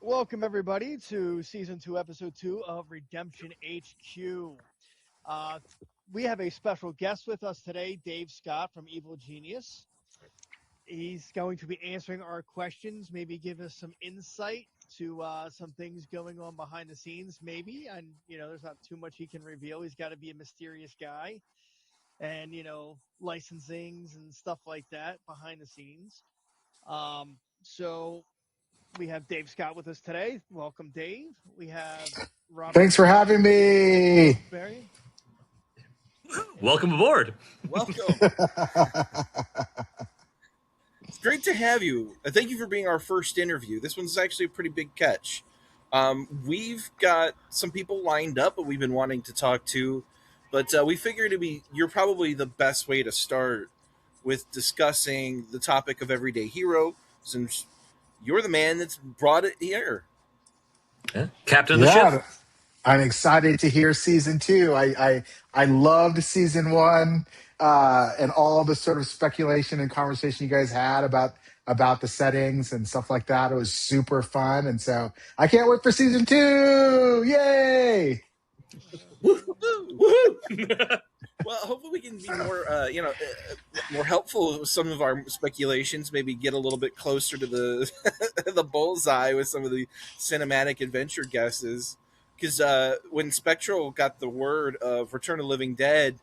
Welcome everybody to season 2, episode 2 of Redemption HQ. Uh, we have a special guest with us today, Dave Scott from Evil Genius. He's going to be answering our questions, maybe give us some insight to some things going on behind the scenes, maybe. And, there's not too much he can reveal. He's got to be a mysterious guy and, licensings and stuff like that behind the scenes. So we have Dave Scott with us today. Welcome, Dave. We have Robert Thanks for having me. Barry. Welcome aboard. Welcome. It's great to have you. Thank you for being our first interview. This one's actually a pretty big catch. We've got some people lined up that we've been wanting to talk to, but we figured you're probably the best way to start with discussing the topic of everyday hero, since you're the man that's brought it here. Yeah. Captain of the ship. I'm excited to hear season 2. I loved season 1 and all the sort of speculation and conversation you guys had about the settings and stuff like that. It was super fun, and so I can't wait for season 2. Yay! Woohoo! Well, hopefully we can be more, more helpful with some of our speculations. Maybe get a little bit closer to the the bullseye with some of the cinematic adventure guesses. Because when Spectral got the word of Return of the Living Dead,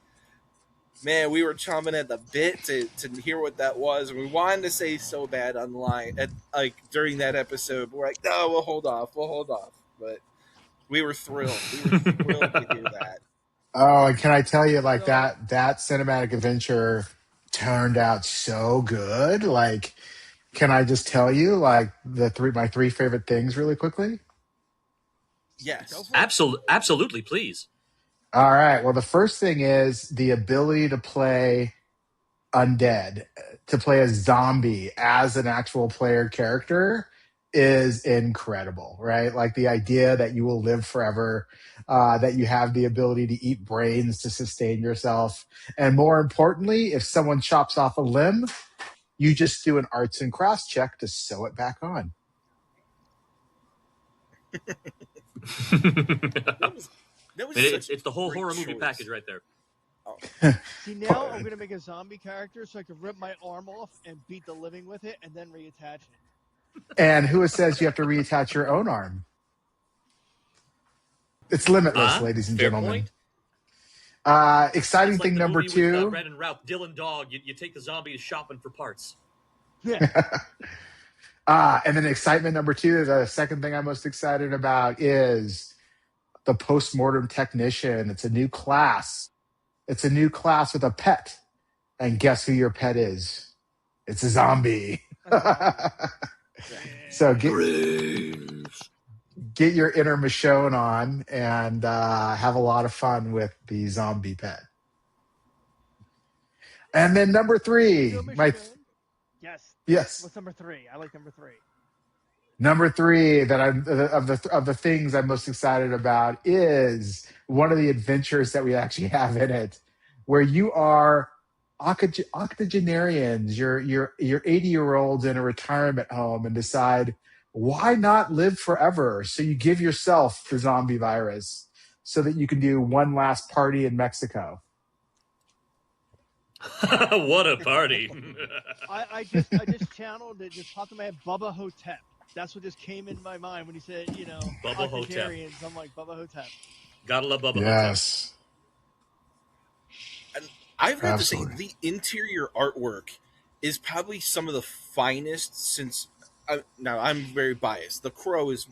man, we were chomping at the bit to hear what that was. And we wanted to say so bad online, during that episode, but we're like, no, we'll hold off. But we were thrilled. We were thrilled to hear that. Oh, and can I tell you, that cinematic adventure turned out so good. Can I just tell you, my 3 favorite things really quickly? Yes. Absolutely, please. All right. Well, the first thing is the ability to play undead, to play a zombie as an actual player character is incredible, right? Like the idea that you will live forever, that you have the ability to eat brains to sustain yourself. And more importantly, if someone chops off a limb, you just do an arts and crafts check to sew it back on. It's the whole horror movie package right there. Oh. See, now I'm going to make a zombie character so I can rip my arm off and beat the living with it and then reattach it. And who says you have to reattach your own arm? It's limitless, ladies and gentlemen. Exciting thing number 2. With, Red and Ralph, Dylan Dog. You take the zombie shopping for parts. Yeah. And then excitement number 2, the second thing I'm most excited about is the postmortem technician. It's a new class. It's a new class with a pet. And guess who your pet is? It's a zombie. So get your inner Michonne on and have a lot of fun with the zombie pet. And then number 3. Yes. What's number 3? I like number 3. Number 3 that of the things I'm most excited about is one of the adventures that we actually have in it, where you are octogenarians. You're 80-year-olds in a retirement home and decide, why not live forever? So you give yourself the zombie virus so that you can do one last party in Mexico. What a party! I just channeled it. Just popped in my head, Bubba Hotep. That's what just came in my mind when he said, Bubba Hotep. I'm like, Bubba Hotep. Gotta love Bubba Yes. Hotep. And I've got to say, the interior artwork is probably some of the finest since. Now I'm very biased. The Crow is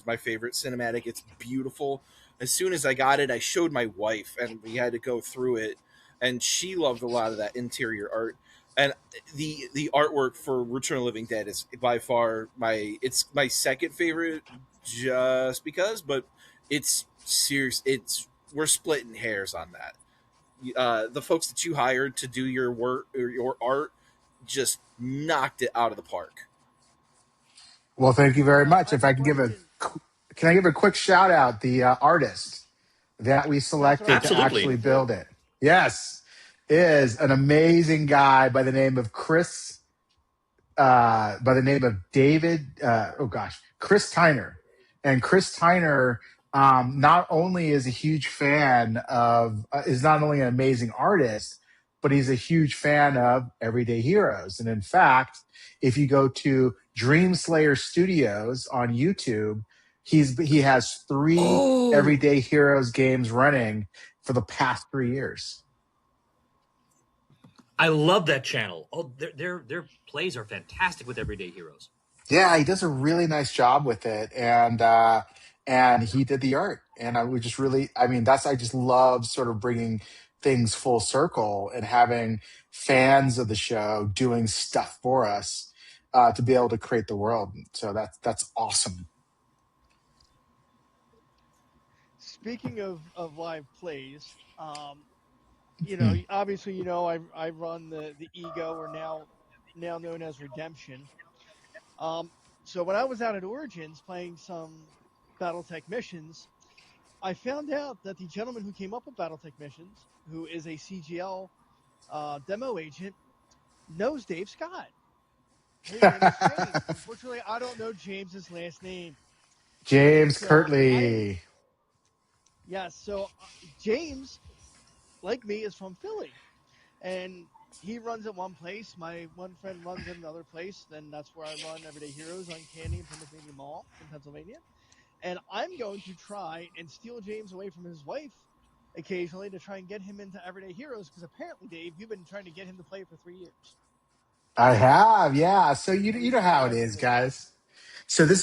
my favorite cinematic. It's beautiful. As soon as I got it, I showed my wife, and we had to go through it, and she loved a lot of that interior art. And the artwork for Return of the Living Dead is by far my second favorite, just because. But it's serious. We're splitting hairs on that. The folks that you hired to do your work or your art just knocked it out of the park. Well, thank you very much. If I can can I give a quick shout out the artist that we selected to actually build it? Yes, is an amazing guy by the name of Chris by the name of Chris Tyner. And Chris Tyner not only is a huge fan of, is not only an amazing artist, but he's a huge fan of Everyday Heroes. And in fact, if you go to Dream Slayer Studios on YouTube, he has 3 Everyday Heroes games running for the past 3 years. I love that channel. Oh, their plays are fantastic with Everyday Heroes. Yeah, he does a really nice job with it, and he did the art, and I would just really, I mean, I just love sort of bringing things full circle and having fans of the show doing stuff for us to be able to create the world. So that's awesome. Speaking of live plays, obviously, I run the Ego, or now known as Redemption. So when I was out at Origins playing some BattleTech missions, I found out that the gentleman who came up with BattleTech missions, who is a CGL demo agent, knows Dave Scott. His name is James. Unfortunately, I don't know James's last name. James So Kirtley. Yes, so James, like me, is from Philly, and he runs at one place. My one friend runs at another place. Then that's where I run Everyday Heroes on Candy and Plymouth Media Mall in Pennsylvania. And I'm going to try and steal James away from his wife occasionally to try and get him into Everyday Heroes, because apparently, Dave, you've been trying to get him to play for 3 years. I have, yeah. So you know how it is, guys. So this,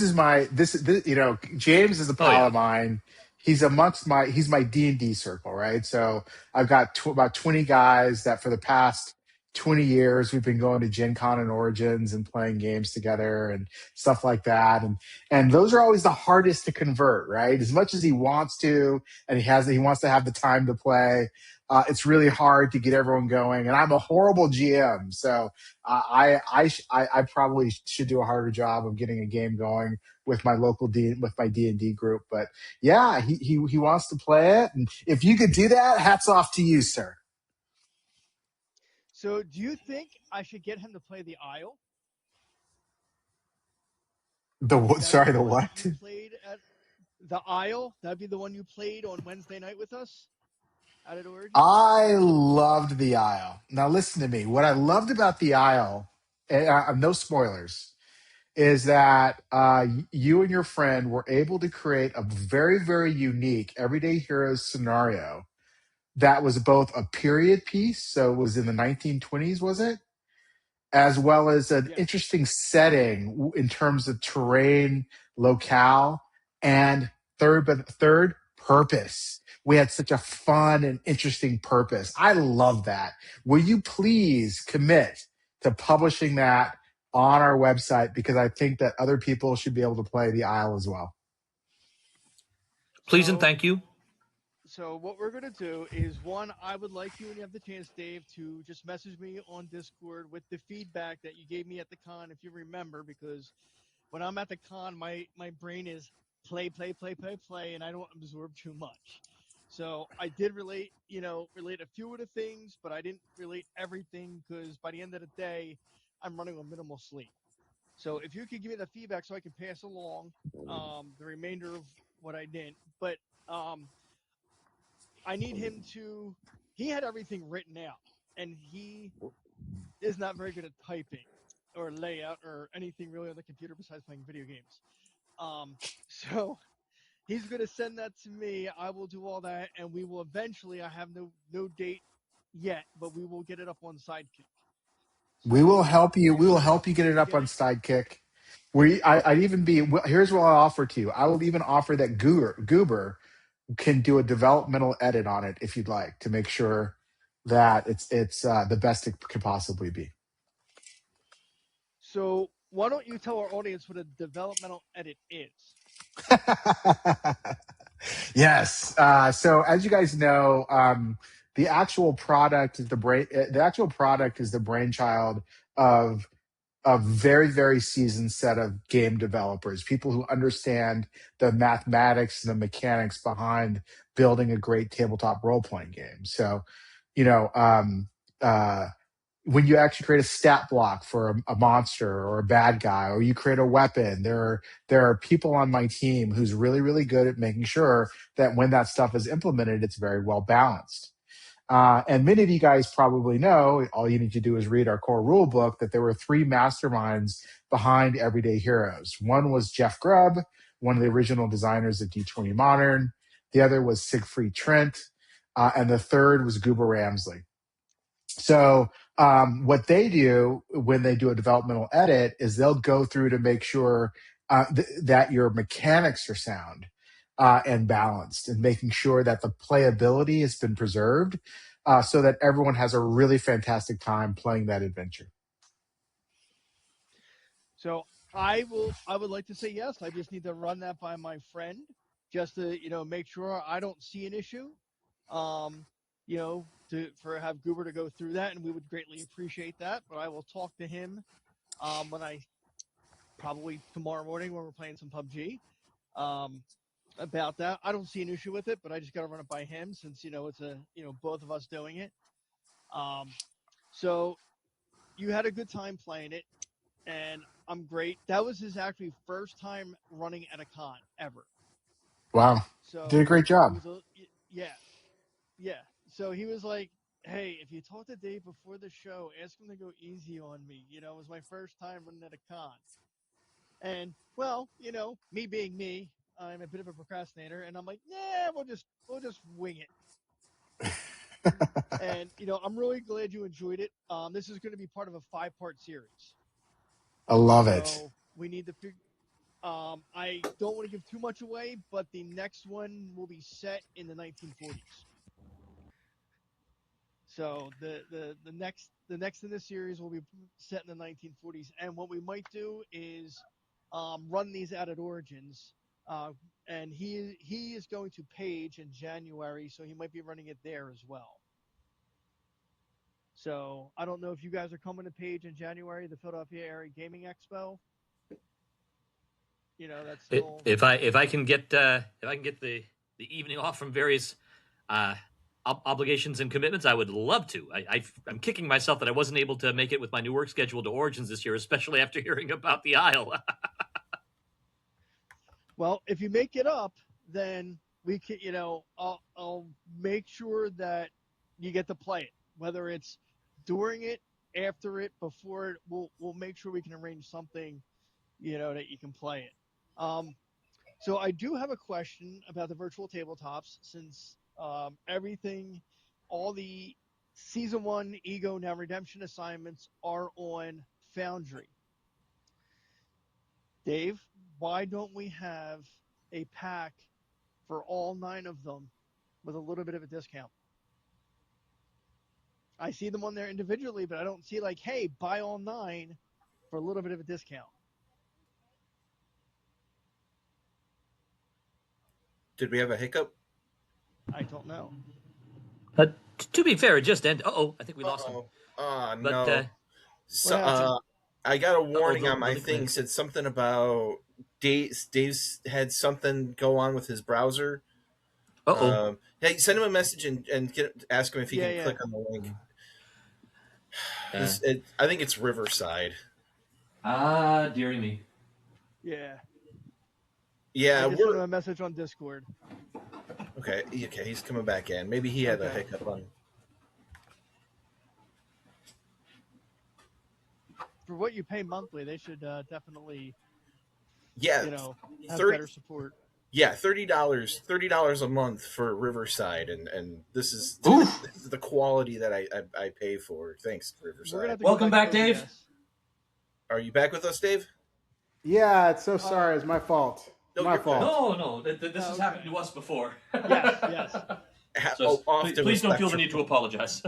James is a pal of mine. He's my D&D circle, right? So I've got about 20 guys that for the past 20 years we've been going to Gen Con and Origins and playing games together and stuff like that. And those are always the hardest to convert, right? As much as he wants to, and he wants to have the time to play, it's really hard to get everyone going. And I'm a horrible GM, so I probably should do a harder job of getting a game going with my D&D group. But yeah, he wants to play it, and if you could do that, hats off to you, sir. So do you think I should get him to play the Isle? The what? Sorry, the what? You played at the Isle. That'd be the one you played on Wednesday night with us out at Origins. I loved the Isle. Now listen to me. What I loved about the Isle, no spoilers, is that you and your friend were able to create a very, very unique Everyday Heroes scenario that was both a period piece, so it was in the 1920s, was it? As well as an interesting setting in terms of terrain, locale, and third, purpose. We had such a fun and interesting purpose. I love that. Will you please commit to publishing that on our website, because I think that other people should be able to play the Isle as well. Please and thank you. So what we're going to do is, one, I would like you, when you have the chance, Dave, to just message me on Discord with the feedback that you gave me at the con, if you remember, because when I'm at the con, my brain is play, and I don't absorb too much. So I did relate a few of the things, but I didn't relate everything, because by the end of the day, I'm running on minimal sleep. So if you could give me the feedback so I can pass along the remainder of what I did. But I need him to – he had everything written out, and he is not very good at typing or layout or anything really on the computer besides playing video games. So he's going to send that to me. I will do all that, and we will eventually – I have no date yet, but we will get it up on Sidekick. So we will help you. We will help you get it up on Sidekick. Here's what I'll offer to you. I will even offer that Goober can do a developmental edit on it if you'd like, to make sure that it's the best it could possibly be. So why don't you tell our audience what a developmental edit is? Yes. So as you guys know, the actual product is the brainchild of a very, very seasoned set of game developers, people who understand the mathematics and the mechanics behind building a great tabletop role-playing game. So, when you actually create a stat block for a monster or a bad guy, or you create a weapon, there are people on my team who's really, really good at making sure that when that stuff is implemented, it's very well balanced. And many of you guys probably know, all you need to do is read our core rule book, that there were three masterminds behind Everyday Heroes. One was Jeff Grubb, one of the original designers of D20 Modern. The other was Siegfried Trent. And the third was Goober Ramsley. So what they do when they do a developmental edit is they'll go through to make sure that your mechanics are sound and balanced, and making sure that the playability has been preserved so that everyone has a really fantastic time playing that adventure. So I would like to say yes. I just need to run that by my friend just to make sure I don't see an issue. For have Goober to go through that, and we would greatly appreciate that. But I will talk to him when I probably tomorrow morning when we're playing some PUBG about that. I don't see an issue with it, but I just got to run it by him since it's both of us doing it. So you had a good time playing it, and I'm great. That was his actually first time running at a con ever. Wow. So Did a great job. Yeah. So he was like, "Hey, if you talk to Dave before the show, ask him to go easy on me. It was my first time running at a con." And well, me being me, I'm a bit of a procrastinator, and I'm like, "Yeah, we'll just wing it." And I'm really glad you enjoyed it. This is going to be part of a 5-part series. I love it. So we need to figure. I don't want to give too much away, but the next one will be set in the 1940s. So the next in this series will be set in the 1940s, and what we might do is run these out at Origins, and he is going to Page in January, so he might be running it there as well. So I don't know if you guys are coming to Page in January, the Philadelphia Area Gaming Expo. That's still if I can get the evening off from various obligations and commitments, I would love to. I'm kicking myself that I wasn't able to make it with my new work schedule to Origins this year, especially after hearing about the Isle. Well, if you make it up, then we can, I'll make sure that you get to play it, whether it's during it, after it, before it. We'll make sure we can arrange something, that you can play it. So I do have a question about the virtual tabletops, since everything, all the Season 1 Ego Now Redemption assignments are on Foundry. Dave, why don't we have a pack for all 9 of them with a little bit of a discount? I see them on there individually, but I don't see like, hey, buy all 9 for a little bit of a discount. Did we have a hiccup? I don't know. To be fair, it just ended. I think we lost him. Oh, But, no. I got a warning on my thing. Clear. Said something about Dave's had something go on with his browser. Hey, send him a message and ask him if he can click on the link. I think it's Riverside. Dearie me. Yeah. Yeah, I just sent him a message on Discord. Okay, he's coming back in. Maybe he had a hiccup on. For what you pay monthly, they should definitely, have 30, better support. Yeah, $30 a month for Riverside, and this is the quality that I pay for. Thanks, Riverside. Welcome back, Dave. Are you back with us, Dave? Yeah, it's so sorry. It's my fault. My fault. No. This has happened to us before. Yes. So please don't feel the need to apologize.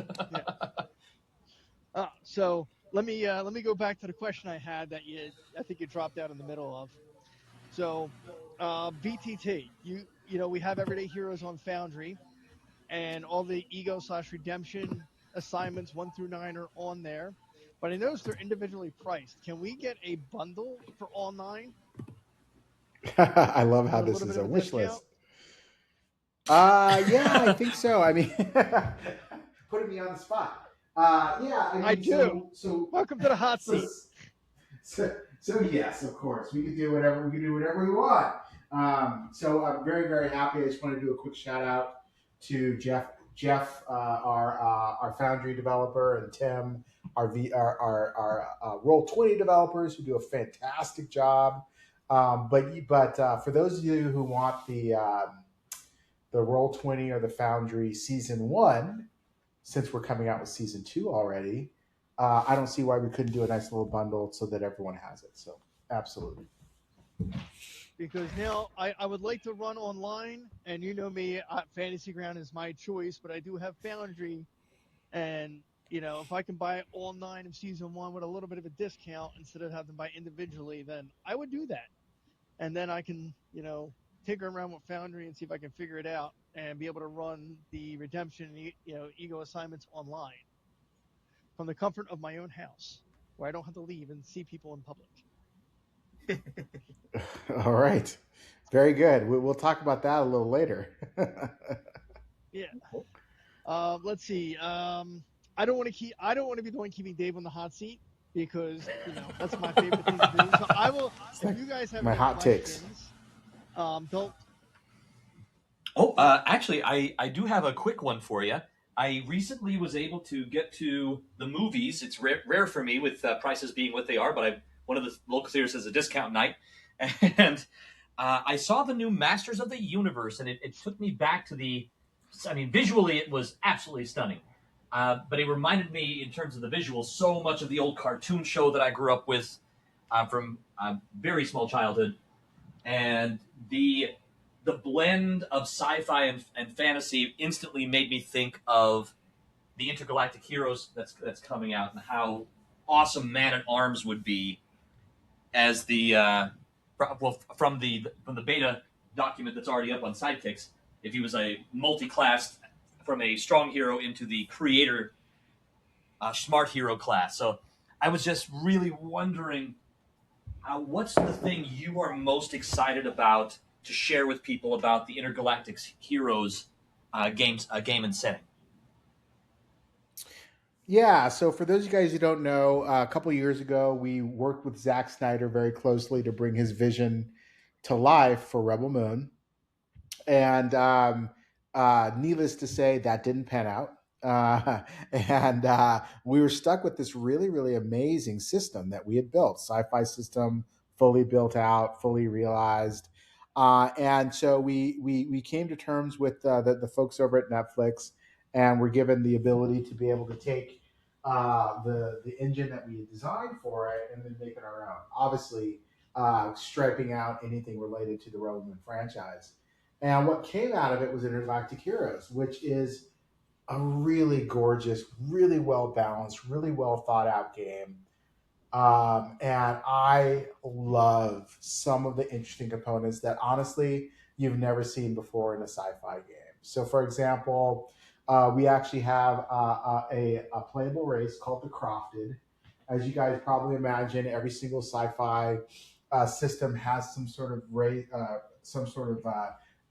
So let me go back to the question I had that I think you dropped out in the middle of. So VTT, we have Everyday Heroes on Foundry, and all the Ego/Redemption assignments 1 through 9 are on there. But I noticed they're individually priced. Can we get a bundle for all 9? I love how this is a wish list. Yeah, I think so. I mean, putting me on the spot. Yeah, I I mean, do. so Welcome to the hot so seat. so yes, of course, we can do whatever we want. So I'm very very happy. I just want to do a quick shout out to Jeff, our Foundry developer, and Tim, our Roll20 developers who do a fantastic job. But for those of you who want the Roll20 or the Foundry Season 1, since we're coming out with Season 2 already, I don't see why we couldn't do a nice little bundle so that everyone has it. So absolutely. Because now I would like to run online, and you know me, Fantasy Ground is my choice, but I do have Foundry, and if I can buy all 9 of Season 1 with a little bit of a discount instead of having to buy individually, then I would do that. And then I can, tinker around with Foundry and see if I can figure it out and be able to run the Redemption, Ego assignments online from the comfort of my own house, where I don't have to leave and see people in public. All right. Very good. We'll talk about that a little later. Yeah. Let's see. I don't want to be the one keeping Dave on the hot seat because that's my favorite thing to do. So I will. If you guys have my any hot takes. questions, don't. Oh, actually, I do have a quick one for you. I recently was able to get to the movies. It's rare for me with prices being what they are, but one of the local theaters has a discount night, and I saw the new Masters of the Universe, and it took me back to visually it was absolutely stunning. But it reminded me, in terms of the visuals, so much of the old cartoon show that I grew up with from a very small childhood, and the blend of sci-fi and fantasy instantly made me think of the Intergalactic Heroes that's coming out, and how awesome Man at Arms would be as from the beta document that's already up on Sidekicks. If he was a multi-class from a strong hero into the creator smart hero class. So I was just really wondering, what's the thing you are most excited about to share with people about the Intergalactic Heroes game and setting? Yeah, so for those of you guys who don't know, a couple years ago, we worked with Zack Snyder very closely to bring his vision to life for Rebel Moon. And needless to say, that didn't pan out. And we were stuck with this really, really amazing system that we had built, sci-fi system, fully built out, fully realized. And so we came to terms with the folks over at Netflix, and were given the ability to be able to take the engine that we had designed for it and then make it our own. Obviously, striping out anything related to the Roman franchise. And what came out of it was Intergalactic Heroes, which is a really gorgeous, really well balanced, really well thought out game. And I love some of the interesting components that honestly you've never seen before in a sci-fi game. So, for example, we actually have a playable race called the Crofted. As you guys probably imagine, every single sci-fi system has some sort of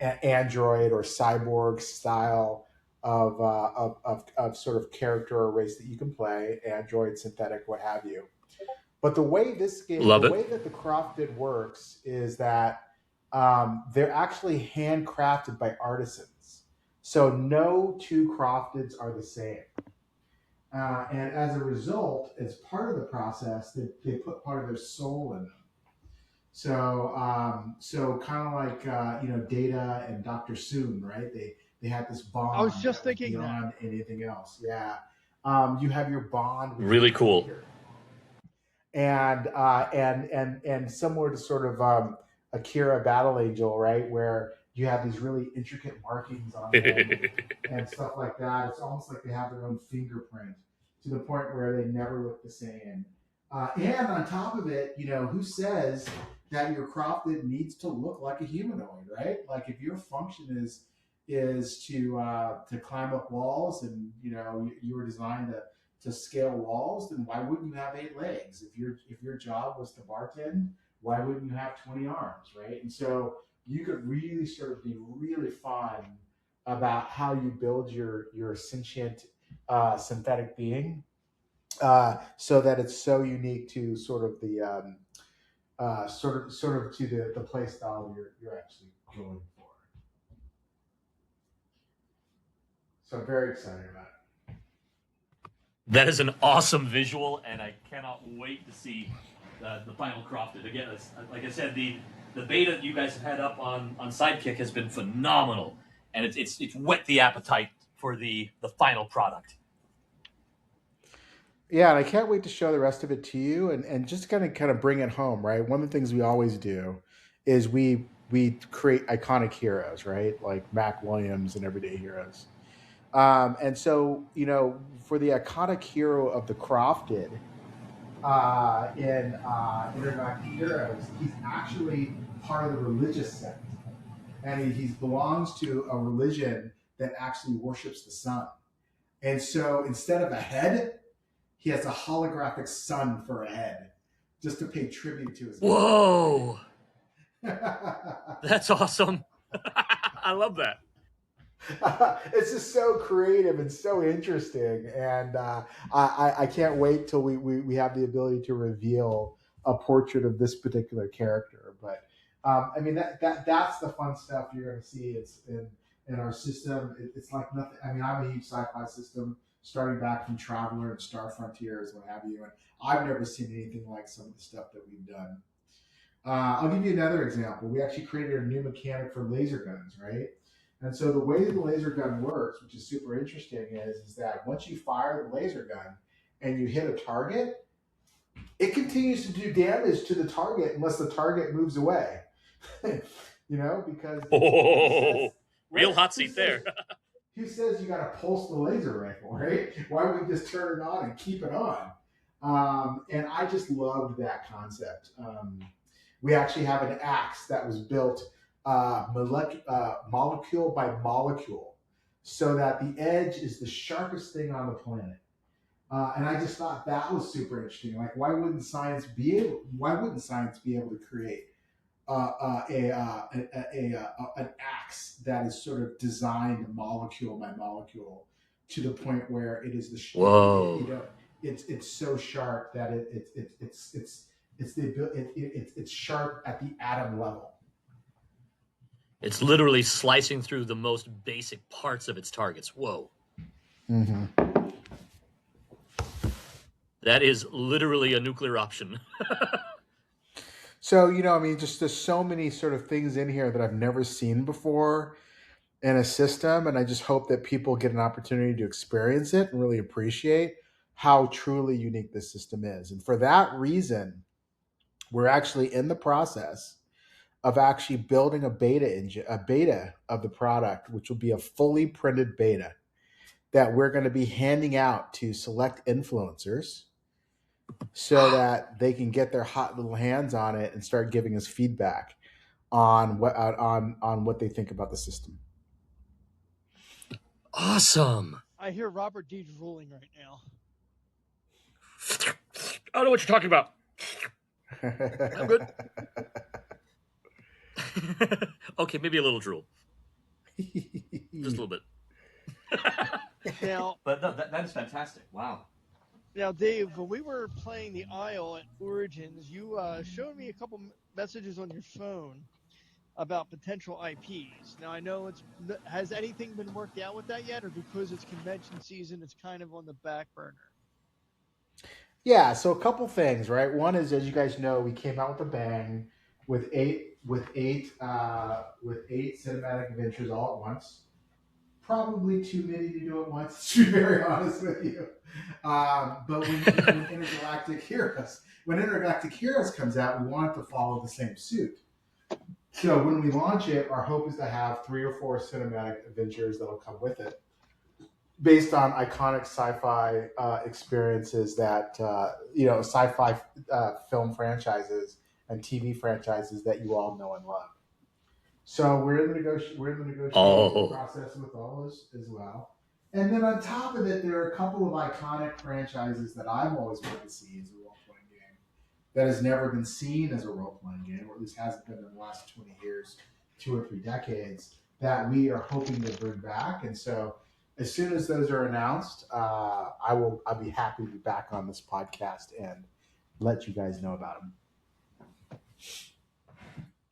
android or cyborg style of sort of character or race that you can play, android, synthetic, what have you. But the way that the Crofted works is that they're actually handcrafted by artisans. So no two Crofteds are the same. And as a result, as part of the process, they put part of their soul in them. So kind of like Data and Dr. Soon, right? They had this bond. I was just thinking beyond anything else. Yeah, you have your bond. With Really cool. Creator. And similar to sort of Akira Battle Angel, right, where you have these really intricate markings on them and stuff like that. It's almost like they have their own fingerprint to the point where they never look the same. And on top of it, who says that your Crofted needs to look like a humanoid, right? Like if your function is to climb up walls, and you were designed to scale walls, then why wouldn't you have 8 legs? If your job was to bartend, why wouldn't you have 20 arms, right? And so you could really sort of be really fun about how you build your sentient synthetic being, so that it's so unique to sort of the sort of to the play style you're actually going for. So I'm very excited about it. That is an awesome visual, and I cannot wait to see the final crafted. Again, like I said, the beta that you guys have had up on Sidekick has been phenomenal, and it's whet the appetite for the final product. Yeah, and I can't wait to show the rest of it to you and just kind of bring it home, right? One of the things we always do is we create iconic heroes, right? Like Mac Williams and Everyday Heroes. And so, for the iconic hero of the Crofted in Intergalactic Heroes, he's actually part of the religious sect. And he belongs to a religion that actually worships the sun. And so instead of a head, he has a holographic sun for a head, just to pay tribute to his. Whoa! That's awesome. I love that. It's just so creative and so interesting, and I can't wait till we have the ability to reveal a portrait of this particular character. But I mean that's the fun stuff you're going to see. It's in our system. It's like nothing. I mean, I'm a huge sci-fi system, starting back from Traveler and Star Frontiers, what have you, and I've never seen anything like some of the stuff that we've done. I'll give you another example. We actually created a new mechanic for laser guns, right? And so the way the laser gun works, which is super interesting, is that once you fire the laser gun and you hit a target, it continues to do damage to the target unless the target moves away. Because real hot seat there. Who says you got to pulse the laser rifle, right? Why don't we just turn it on and keep it on? And I just loved that concept. We actually have an axe that was built molecule by molecule, so that the edge is the sharpest thing on the planet. And I just thought that was super interesting. Like, why wouldn't science be able to create an axe that is sort of designed molecule by molecule to the point where it is the whoa. It's so sharp that it's sharp at the atom level. It's literally slicing through the most basic parts of its targets. Whoa. Mm-hmm. That is literally a nuclear option. So, just there's so many sort of things in here that I've never seen before in a system. And I just hope that people get an opportunity to experience it and really appreciate how truly unique this system is. And for that reason, we're actually in the process of actually building a beta of the product, which will be a fully printed beta that we're going to be handing out to select influencers so that they can get their hot little hands on it and start giving us feedback on what they think about the system. Awesome. I hear Robert D drooling right now. I don't know what you're talking about. I'm good. Okay, maybe a little drool. Just a little bit. Now, but no, that is fantastic. Wow. Now, Dave, when we were playing the Isle at Origins, you showed me a couple messages on your phone about potential IPs. Now, I know has anything been worked out with that yet, or because it's convention season, it's kind of on the back burner? Yeah, so a couple things, right? One is, as you guys know, we came out with a bang with eight cinematic adventures all at once. Probably too many to do at once, to be very honest with you. But when Intergalactic Heroes comes out, we want it to follow the same suit. So when we launch it, our hope is to have 3 or 4 cinematic adventures that'll come with it, based on iconic sci-fi experiences that sci-fi film franchises and TV franchises that you all know and love. So we're in the negotiation process with all those as well. And then on top of it, there are a couple of iconic franchises that I've always wanted to see as a role-playing game that has never been seen as a role-playing game, or at least hasn't been in the last 20 years, 2 or 3 decades, that we are hoping to bring back. And so as soon as those are announced, I'll be happy to be back on this podcast and let you guys know about them.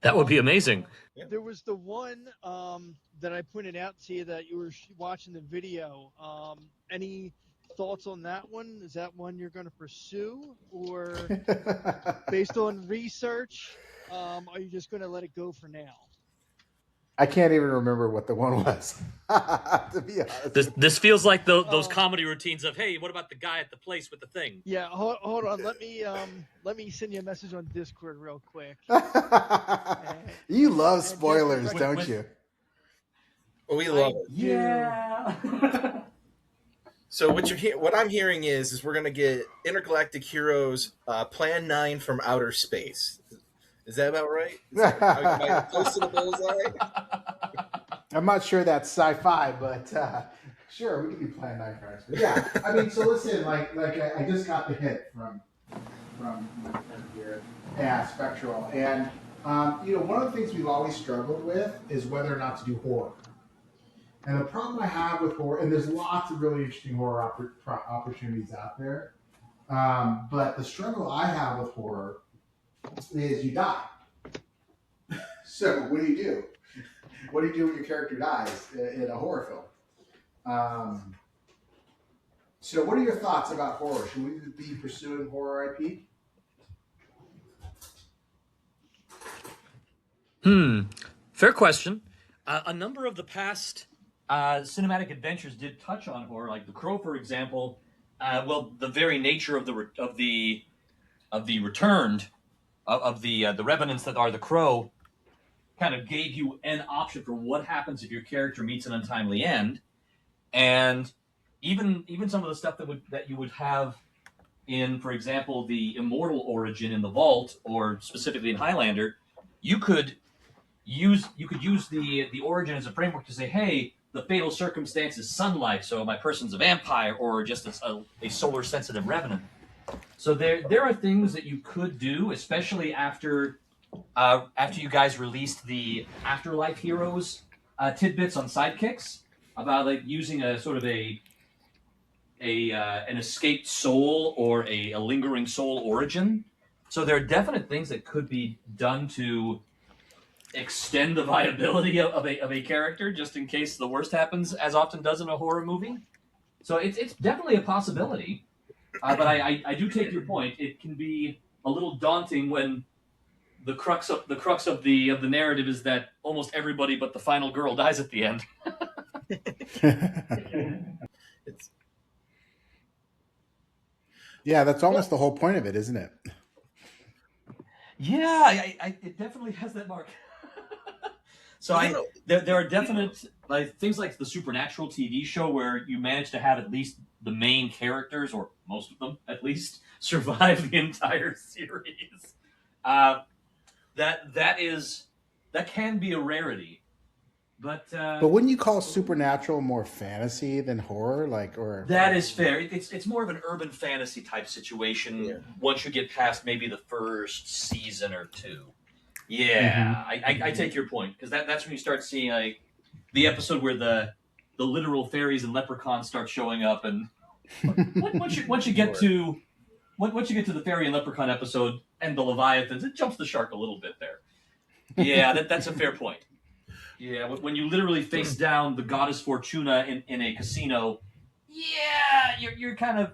That would be amazing. There was the one that I pointed out to you that you were watching the video. Any thoughts on that one? Is that one you're going to pursue, or based on research, are you just going to let it go for now? I can't even remember what the one was, to be honest. This feels like those comedy routines of, hey, what about the guy at the place with the thing? Yeah, hold on. Let me send you a message on Discord real quick. You love spoilers, don't you? We love it. Yeah. So what I'm hearing is we're gonna get Intergalactic Heroes Plan 9 from Outer Space. Is that about right? Am I close to the bullseye? I'm not sure that's sci-fi, but sure, we could be Plan 9 cards. But yeah, I mean, so listen, like I just got the hit from my friend here, Spectral, and one of the things we've always struggled with is whether or not to do horror. And the problem I have with horror, and there's lots of really interesting horror opportunities out there, but the struggle I have with horror is you die. So what do you do? What do you do when your character dies in a horror film? So what are your thoughts about horror? Should we be pursuing horror IP? Fair question. A number of the past cinematic adventures did touch on horror, like The Crow, for example. The very nature of the returned of the revenants that are the Crow kind of gave you an option for what happens if your character meets an untimely end, and even some of the stuff that you would have in, for example, the immortal origin in the Vault, or specifically in Highlander, you could use the origin as a framework to say, hey, the fatal circumstance is sunlight, so my person's a vampire or just a solar sensitive revenant. So there are things that you could do, especially after you guys released the Afterlife Heroes tidbits on Sidekicks about like using a sort of an escaped soul or a lingering soul origin. So there are definite things that could be done to extend the viability of a character, just in case the worst happens, as often does in a horror movie. So it's definitely a possibility. But I do take your point. It can be a little daunting when the crux of the narrative is that almost everybody but the final girl dies at the end. Yeah, that's almost the whole point of it, isn't it? Yeah, it definitely has that mark. So there are definite things like the Supernatural TV show where you manage to have at least the main characters, or most of them at least, survive the entire series. That can be a rarity, but wouldn't you call Supernatural more fantasy than horror? That is fair. It's more of an urban fantasy type situation once you get past maybe the first season or two. Yeah, I take your point, because that's when you start seeing like the episode where the literal fairies and leprechauns start showing up, and once you get to the fairy and leprechaun episode and the Leviathans, it jumps the shark a little bit there. Yeah, that's a fair point. Yeah, when you literally face down the goddess Fortuna in a casino, yeah, you're kind of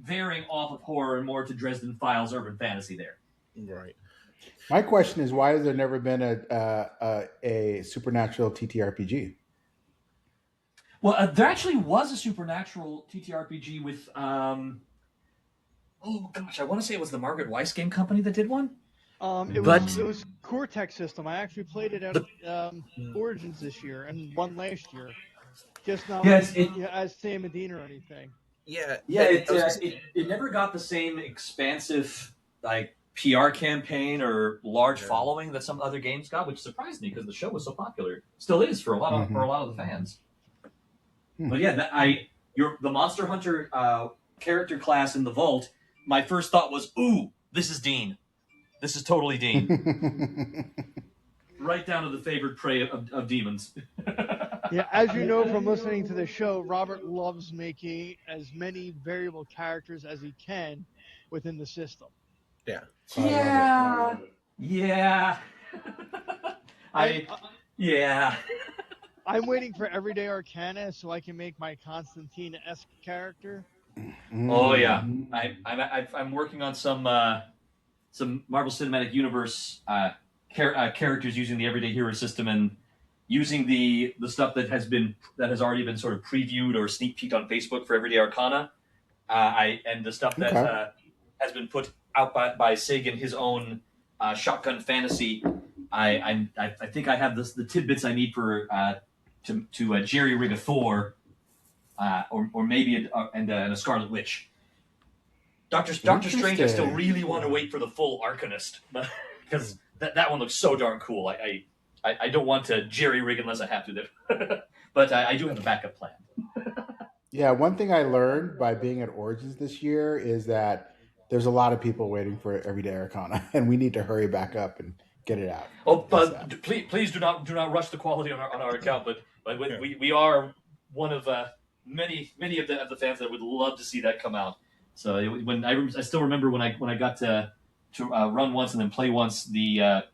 veering off of horror and more to Dresden Files urban fantasy there. Right. My question is, why has there never been a Supernatural TTRPG? Well, there actually was a Supernatural TTRPG with, I want to say it was the Margaret Weiss game company that did one. It was Cortex System. I actually played it at Origins this year and one last year. Just not as Sam Medina or anything. Yeah. It never got the same expansive PR campaign or large following that some other games got, which surprised me because the show was so popular. Still is for a lot of the fans. But yeah, the Monster Hunter character class in the Vault. My first thought was, "Ooh, this is Dean. This is totally Dean." Right down to the favored prey of demons. Yeah, as you know from listening to the show, Robert loves making as many variable characters as he can within the system. Yeah. I love it. I love it. Yeah. I'm Yeah. I'm waiting for Everyday Arcana so I can make my Constantine-esque character. Oh yeah. Mm. I'm working on some Marvel Cinematic Universe characters using the Everyday Hero system and using the stuff that has already been sort of previewed or sneak peeked on Facebook for Everyday Arcana. And the stuff that Okay. has been put out by Sig in his own Shotgun Fantasy. I think I have the tidbits I need for to jerry rig a Thor, or maybe and a Scarlet Witch. Doctor Strange, I still really want to wait for the full Arcanist, because that one looks so darn cool. I don't want to jerry rig unless I have to, but I do have a backup plan. Yeah, one thing I learned by being at Origins this year is that there's a lot of people waiting for Everyday Arcana, and we need to hurry back up and get it out. Oh, but please do not rush the quality on our account. But we are one of many of the fans that would love to see that come out. So when I still remember when I got to run once and then play once the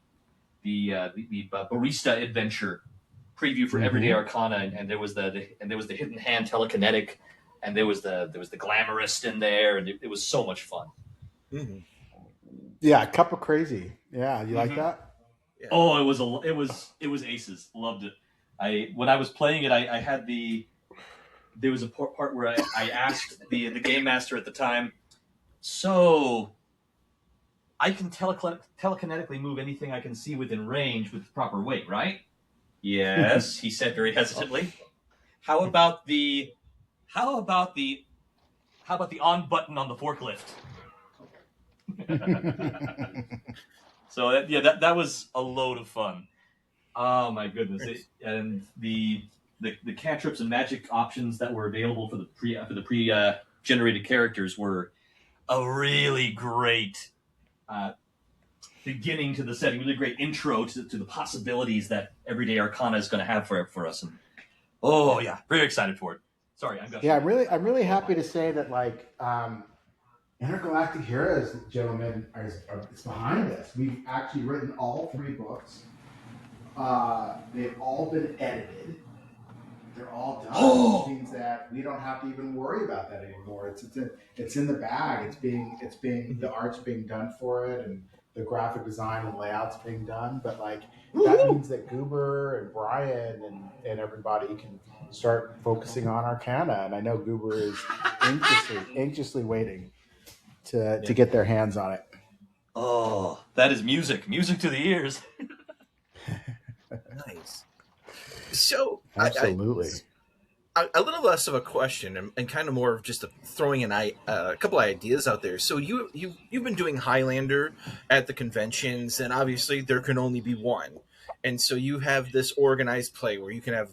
barista adventure preview for Everyday Arcana, and there was the hidden hand telekinetic, and there was the glamorist in there, and it was so much fun. Mm-hmm. Yeah, Cup of Crazy. Yeah, you like that? Yeah. Oh, it was aces. Loved it. When I was playing it, I had there was a part where I asked the game master at the time, so I can telekinetically move anything I can see within range with proper weight, right? Yes, he said very hesitantly. How about the on button on the forklift? So that was a load of fun. Oh my goodness! And the cantrips and magic options that were available for the pre generated characters were a really great beginning to the setting, really great intro to the possibilities that Everyday Arcana is going to have for us. And oh yeah, very excited for it. Sorry, I'm gushing. Yeah, I'm really happy to say that Intergalactic Heroes, gentlemen, it's behind us. We've actually written all 3 books. They've all been edited. They're all done, which means that we don't have to even worry about that anymore. It's in the bag. It's being the art's being done for it, and the graphic design and layouts being done. But that means that Goober and Brian and everybody can start focusing on Arcana. And I know Goober is anxiously waiting to get their hands on it. Oh, that is music to the ears. Nice. So absolutely, a little less of a question and kind of more of just throwing a couple of ideas out there. So you've been doing Highlander at the conventions, and obviously there can only be one, and so you have this organized play where you can have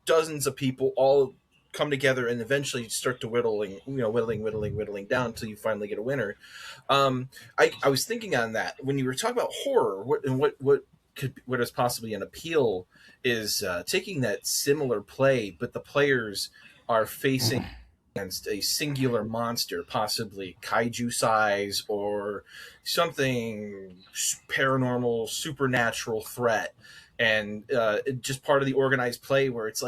dozens of people all come together and eventually start to whittling down until you finally get a winner. I was thinking on that when you were talking about horror, what is possibly an appeal is taking that similar play, but the players are facing against a singular monster, possibly kaiju size or something paranormal, supernatural threat. And just part of the organized play where it's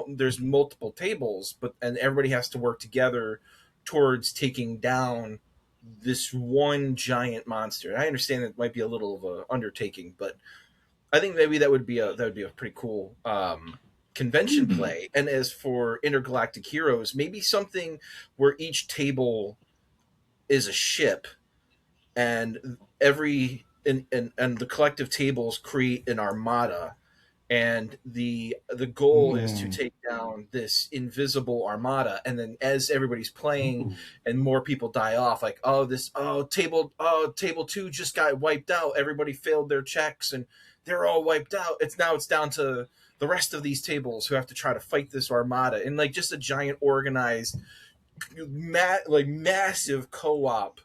there's multiple tables, and everybody has to work together towards taking down this one giant monster. And I understand it might be a little of an undertaking, but I think maybe that would be a pretty cool convention play. And as for Intergalactic Heroes, maybe something where each table is a ship, and and the collective tables create an armada, and the goal is to take down this invisible armada. And then as everybody's playing and more people die off, table 2 just got wiped out, everybody failed their checks and they're all wiped out. It's down to the rest of these tables who have to try to fight this armada in just a giant organized massive co-op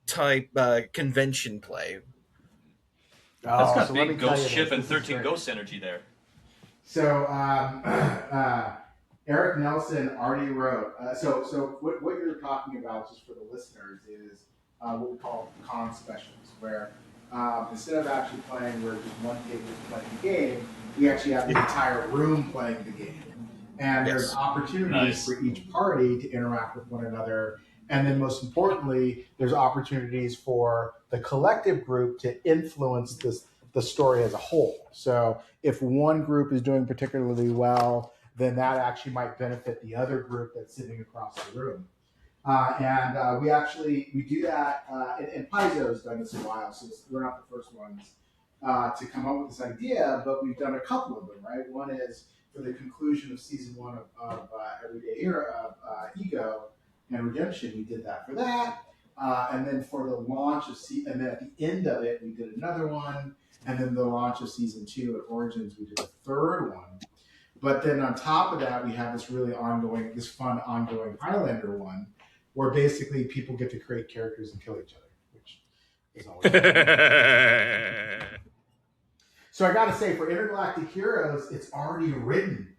type convention play. That's got big Ghost Ship and 13 Ghosts energy there. So Eric Nelson already wrote. So what you're talking about, just for the listeners, is what we call con specials, where instead of actually playing where just one table is playing the game, we actually have the entire room playing the game. And there's opportunities for each party to interact with one another. And then most importantly, there's opportunities for the collective group to influence the story as a whole. So if one group is doing particularly well, then that actually might benefit the other group that's sitting across the room. We do that, and Paizo's done this a while, so we're not the first ones to come up with this idea, but we've done a couple of them, right? One is for the conclusion of season 1 of Everyday Hero of Ego and Redemption, we did that for that. And then for the launch of and then at the end of it, we did another one. And then the launch of season 2 at Origins, we did a third one. But then on top of that, we have this fun ongoing Highlander one, where basically people get to create characters and kill each other, which is always fun. So I got to say, for Intergalactic Heroes, it's already written.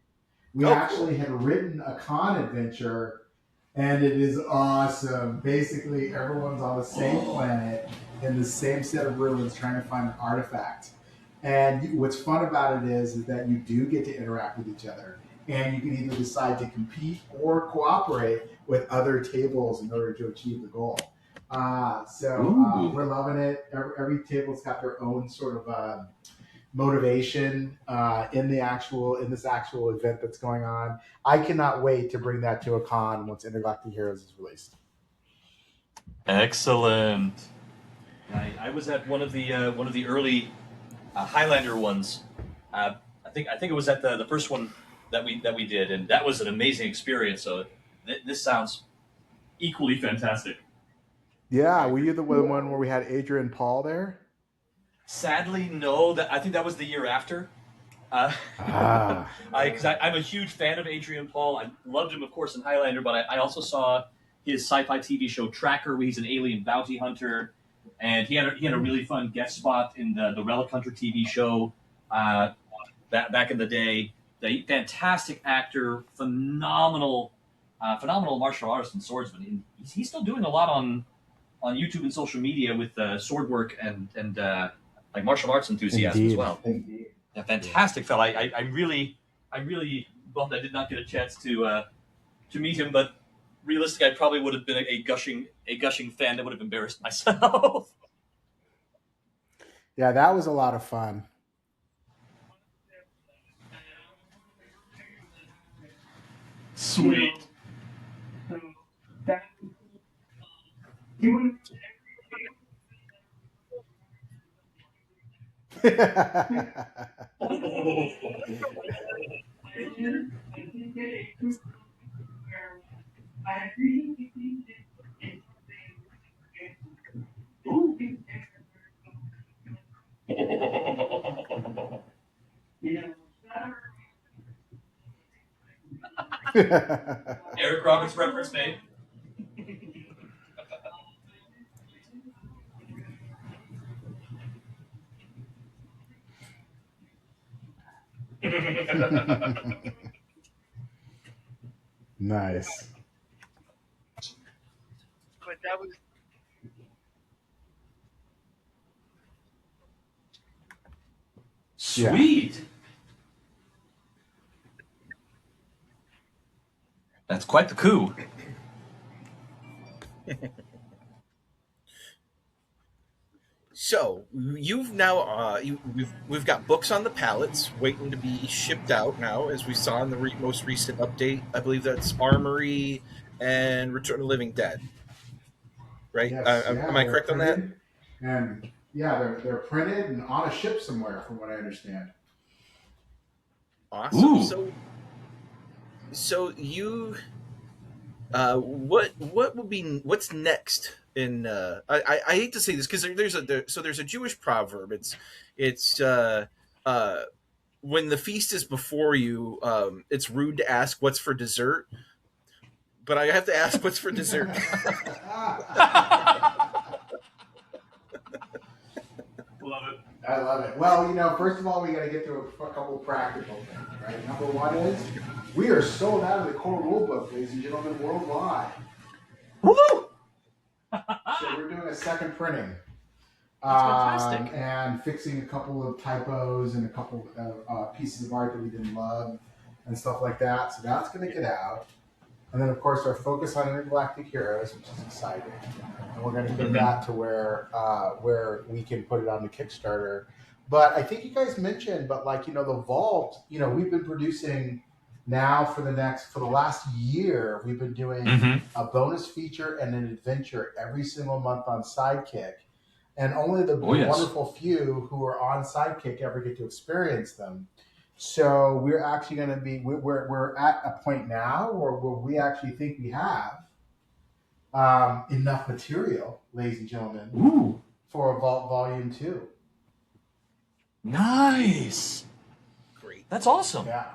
We actually had written a con adventure, and it is awesome. Basically, everyone's on the same planet in the same set of ruins trying to find an artifact. And what's fun about it is that you do get to interact with each other. And you can either decide to compete or cooperate with other tables in order to achieve the goal. We're loving it. Every table's got their own sort of motivation in this actual event that's going on. I cannot wait to bring that to a con once Intergalactic Heroes is released. Excellent. I was at one of the early Highlander ones. I think it was at the first one that we did, and that was an amazing experience. So this sounds equally fantastic. Yeah, were you the one where we had Adrian Paul there? Sadly, no. I think that was the year after. Because I'm a huge fan of Adrian Paul. I loved him, of course, in Highlander, but I also saw his sci-fi TV show Tracker, where he's an alien bounty hunter, and he had a really fun guest spot in the Relic Hunter TV show back in the day. The fantastic actor, phenomenal martial artist and swordsman. He's still doing a lot on YouTube and social media with sword work and like martial arts enthusiasm as well. Indeed. A fantastic fella. I'm really bummed I did not get a chance to meet him, but realistically, I probably would have been a gushing fan that would have embarrassed myself. Yeah, that was a lot of fun. Sweet. Eric Roberts reference made. Nice. But that was sweet. That's quite the coup. So you've now we've got books on the pallets waiting to be shipped out now, as we saw in the most recent update. I believe that's Armory and Return of the Living Dead, right? Yes, am I correct on that? And yeah, they're printed and on a ship somewhere, from what I understand. Awesome. Ooh. So you, what's next? I hate to say this because there's a Jewish proverb. It's when the feast is before you, it's rude to ask what's for dessert, but I have to ask what's for dessert. Love it. I love it. Well, first of all, we got to get through a couple practical things, right? Number one is we are sold out of the core rulebook, ladies and gentlemen, worldwide. Woo! So we're doing a second printing. That's fantastic. And fixing a couple of typos and a couple of pieces of art that we didn't love and stuff like that. So that's going to get out. And then, of course, our focus on intergalactic heroes, which is exciting. And we're going to get that to where we can put it on the Kickstarter. But I think you guys mentioned, but the vault, we've been producing now for the last year, we've been doing a bonus feature and an adventure every single month on Sidekick. And only the wonderful few who are on Sidekick ever get to experience them. So we're actually going to be, we're at a point now where we actually think we have enough material, ladies and gentlemen, for a Vault Volume 2. Nice. Great. That's awesome. Yeah.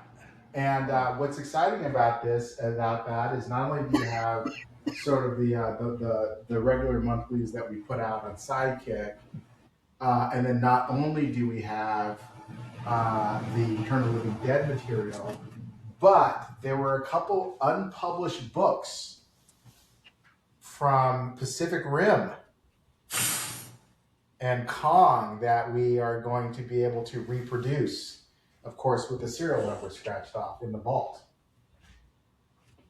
And what's exciting about that is not only do you have sort of the regular monthlies that we put out on Sidekick, and then not only do we have the Return of the Living Dead material, but there were a couple unpublished books from Pacific Rim and Kong that we are going to be able to reproduce, of course, with the serial number scratched off in the vault.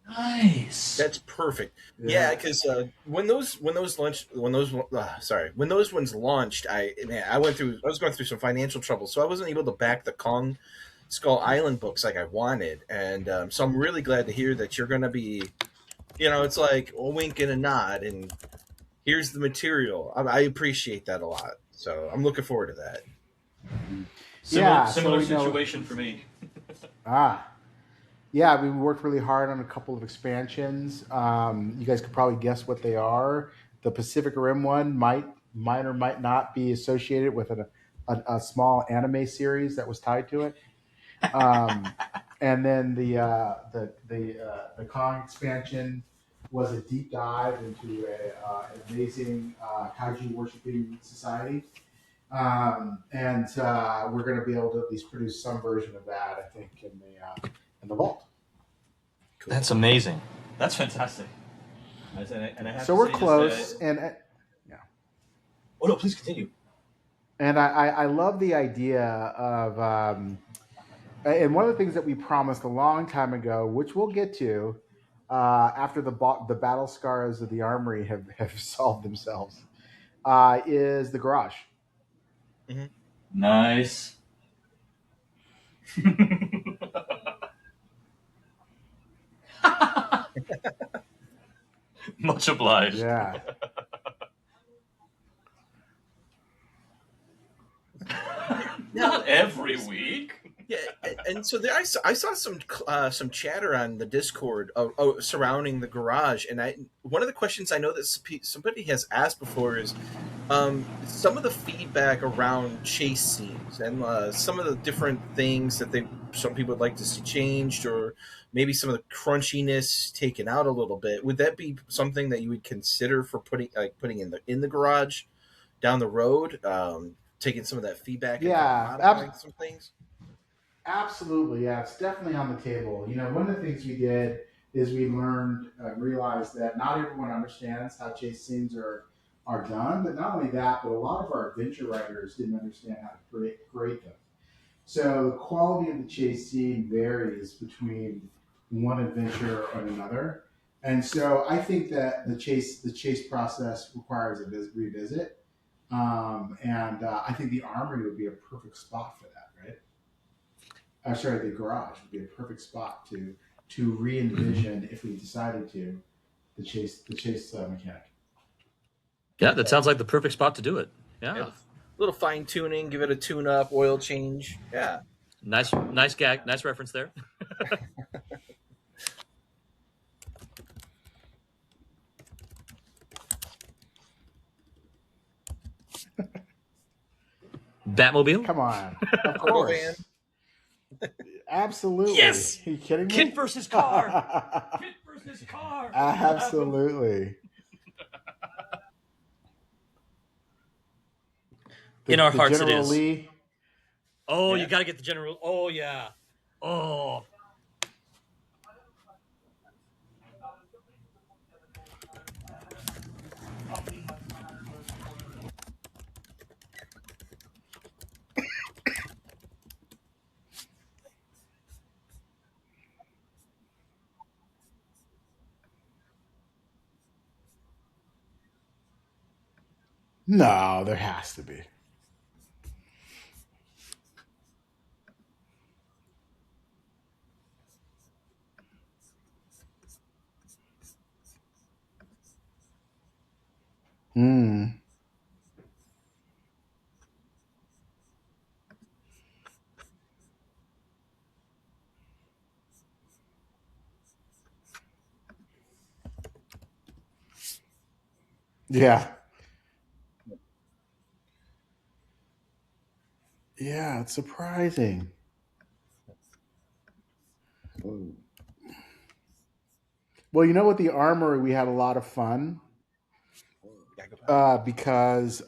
Nice. That's perfect. Yeah, because when those ones launched, I was going through some financial trouble, so I wasn't able to back the Kong Skull Island books like I wanted, and so I'm really glad to hear that you're going to be, it's like a wink and a nod, and here's the material. I appreciate that a lot, so I'm looking forward to that. Similar situation for me. Yeah, we worked really hard on a couple of expansions. You guys could probably guess what they are. The Pacific Rim one might or might not be associated with a small anime series that was tied to it. And then the Kong expansion was a deep dive into an amazing kaiju worshiping society. And we're going to be able to at least produce some version of that, I think, in the vault. Cool. That's amazing. That's fantastic. So we're close, yeah. Oh no, please continue. And I love the idea of, and one of the things that we promised a long time ago, which we'll get to after the battle scars of the armory have solved themselves, is the garage. Mm-hmm. Nice. Much obliged. Yeah. Not every week. Yeah, and so there, I saw some chatter on the Discord surrounding the garage, and one of the questions I know that somebody has asked before is some of the feedback around chase scenes and some of the different things that some people would like to see changed, or maybe some of the crunchiness taken out a little bit. Would that be something that you would consider for putting in the garage down the road? Taking some of that feedback, yeah, and modifying some things. Absolutely, yeah, it's definitely on the table. One of the things we did is we realized that not everyone understands how chase scenes are done, but not only that, but a lot of our adventure writers didn't understand how to create them. So the quality of the chase scene varies between one adventure and another, and so I think that the chase process requires a revisit, and I think the armory would be a perfect spot for that. The garage would be a perfect spot to re-envision if we decided to the chase mechanic. Yeah, that sounds like the perfect spot to do it. Yeah. A little fine tuning, give it a tune up, oil change. Yeah. Nice gag, nice reference there. Batmobile? Come on. Of course. Absolutely. Yes. Are you kidding me? Kid versus car. Kid versus car. Absolutely. In our hearts, it General is. Lee. Oh, Yeah. you got to get the General. Oh, yeah. Oh. No, there has to be. Hmm. Yeah. Yeah, it's surprising. Well, you know, with the armory, we had a lot of fun Yeah, go ahead. because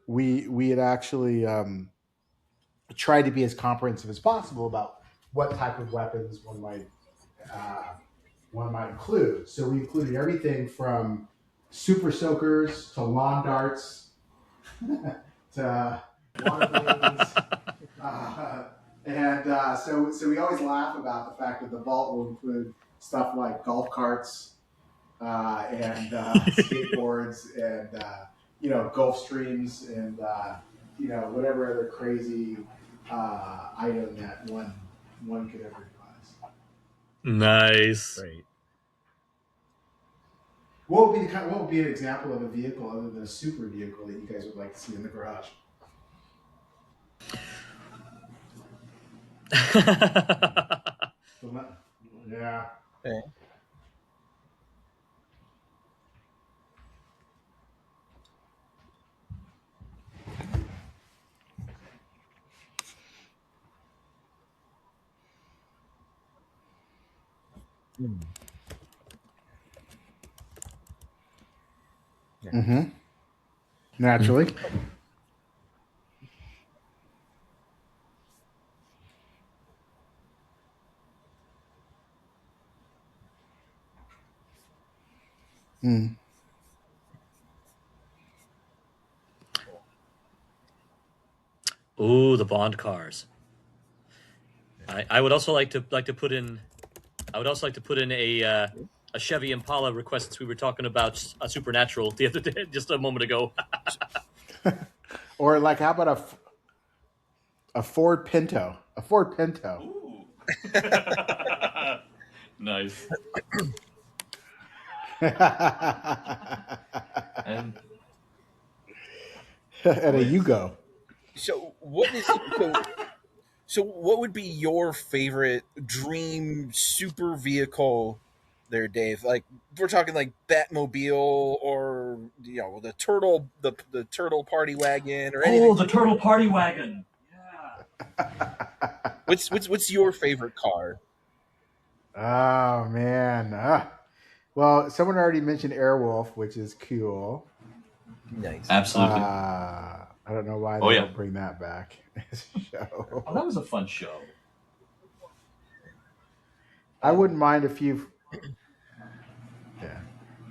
we had actually tried to be as comprehensive as possible about what type of weapons uh, one might include. So we included everything from super soakers to lawn darts to water balloons. So we always laugh about the fact that the vault will include stuff like golf carts and skateboards and Gulf Streams and whatever other crazy item that one could ever devise. Nice. Great. What would be an example of a vehicle other than a super vehicle that you guys would like to see in the garage? Yeah. Yeah. Mm-hmm. Naturally. Mm. Ooh, the Bond cars. I would also like to put in. I would also like to put in a Chevy Impala request since we were talking about a Supernatural the other day, just a moment ago. Or like, how about a Ford Pinto? A Ford Pinto. Ooh. Nice. And At a Yugo. So what is so what would be your favorite dream super vehicle there, Dave? Like we're talking like Batmobile or the turtle party wagon or anything. oh, the Turtle Party Wagon. Yeah. What's your favorite car? Oh man. Well, someone already mentioned Airwolf, which is cool. Nice. Absolutely. I don't know why Oh, they yeah. don't bring that back as a show. Oh, that was a fun show. I wouldn't mind a few. Yeah,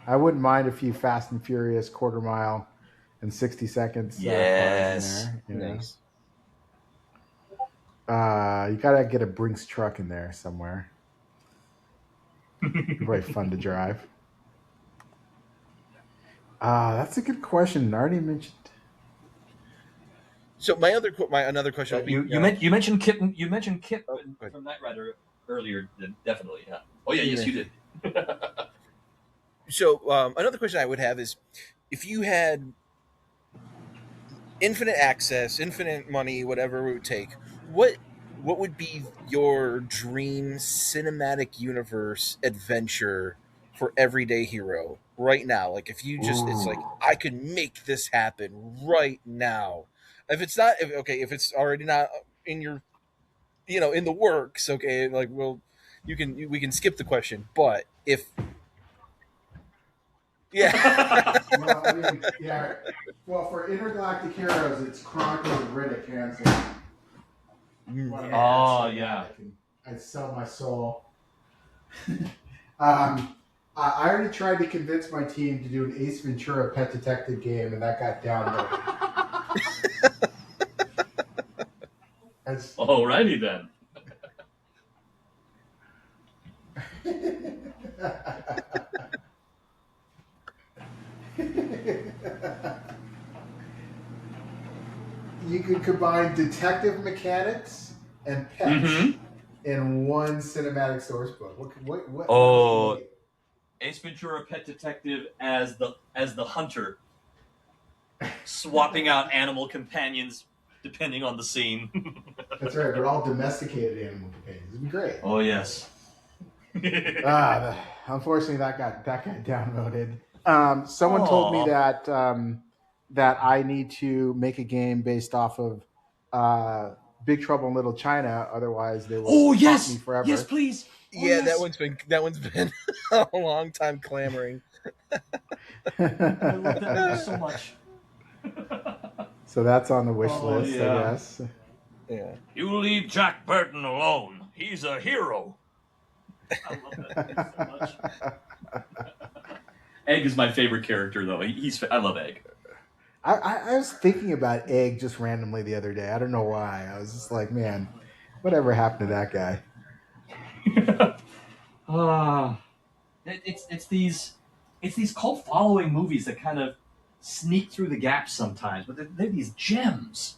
I wouldn't mind a few Fast and Furious quarter mile and 60 seconds Yes. cars in there. Nice. You gotta get a Brinks truck in there somewhere. Very fun to drive. That's a good question. I already mentioned. So my another question would be You mentioned Kip. You mentioned Kip Oh, go ahead. from Knight Rider earlier. Definitely. Yeah. Oh yeah. Yes, you did. so another question I would have is if you had infinite access, infinite money, whatever it would take, what would be your dream cinematic universe adventure for everyday hero right now? Like if you just it's like I could make this happen right now. If it's not if it's already not in your in the works, okay, like we can skip the question, but if yeah. Well, I mean, yeah. Well, for Intergalactic Heroes, it's Chronicles of Riddick Hansen. Oh, yeah. I'd sell my soul. I already tried to convince my team to do an Ace Ventura Pet Detective game, and that got downvoted. Alrighty then. You could combine detective mechanics and pets in one cinematic source book. What Oh, Ace Ventura: Pet Detective as the hunter, swapping out animal companions depending on the scene. That's right, but all domesticated animal companions. It'd be great. Oh yes. Unfortunately, that got downvoted. Someone told me that that I need to make a game based off of Big Trouble in Little China, otherwise they will stop me forever. Yes, please. That one's been a long time clamoring. I love that movie so much. So that's on the wish list, yeah. I guess. Yeah. You leave Jack Burton alone. He's a hero. I love that so much. Egg is my favorite character, though. I love Egg. I was thinking about Egg just randomly the other day. I don't know why. I was just like, man, whatever happened to that guy? It's these cult following movies that kind of sneak through the gaps sometimes, but they're these gems.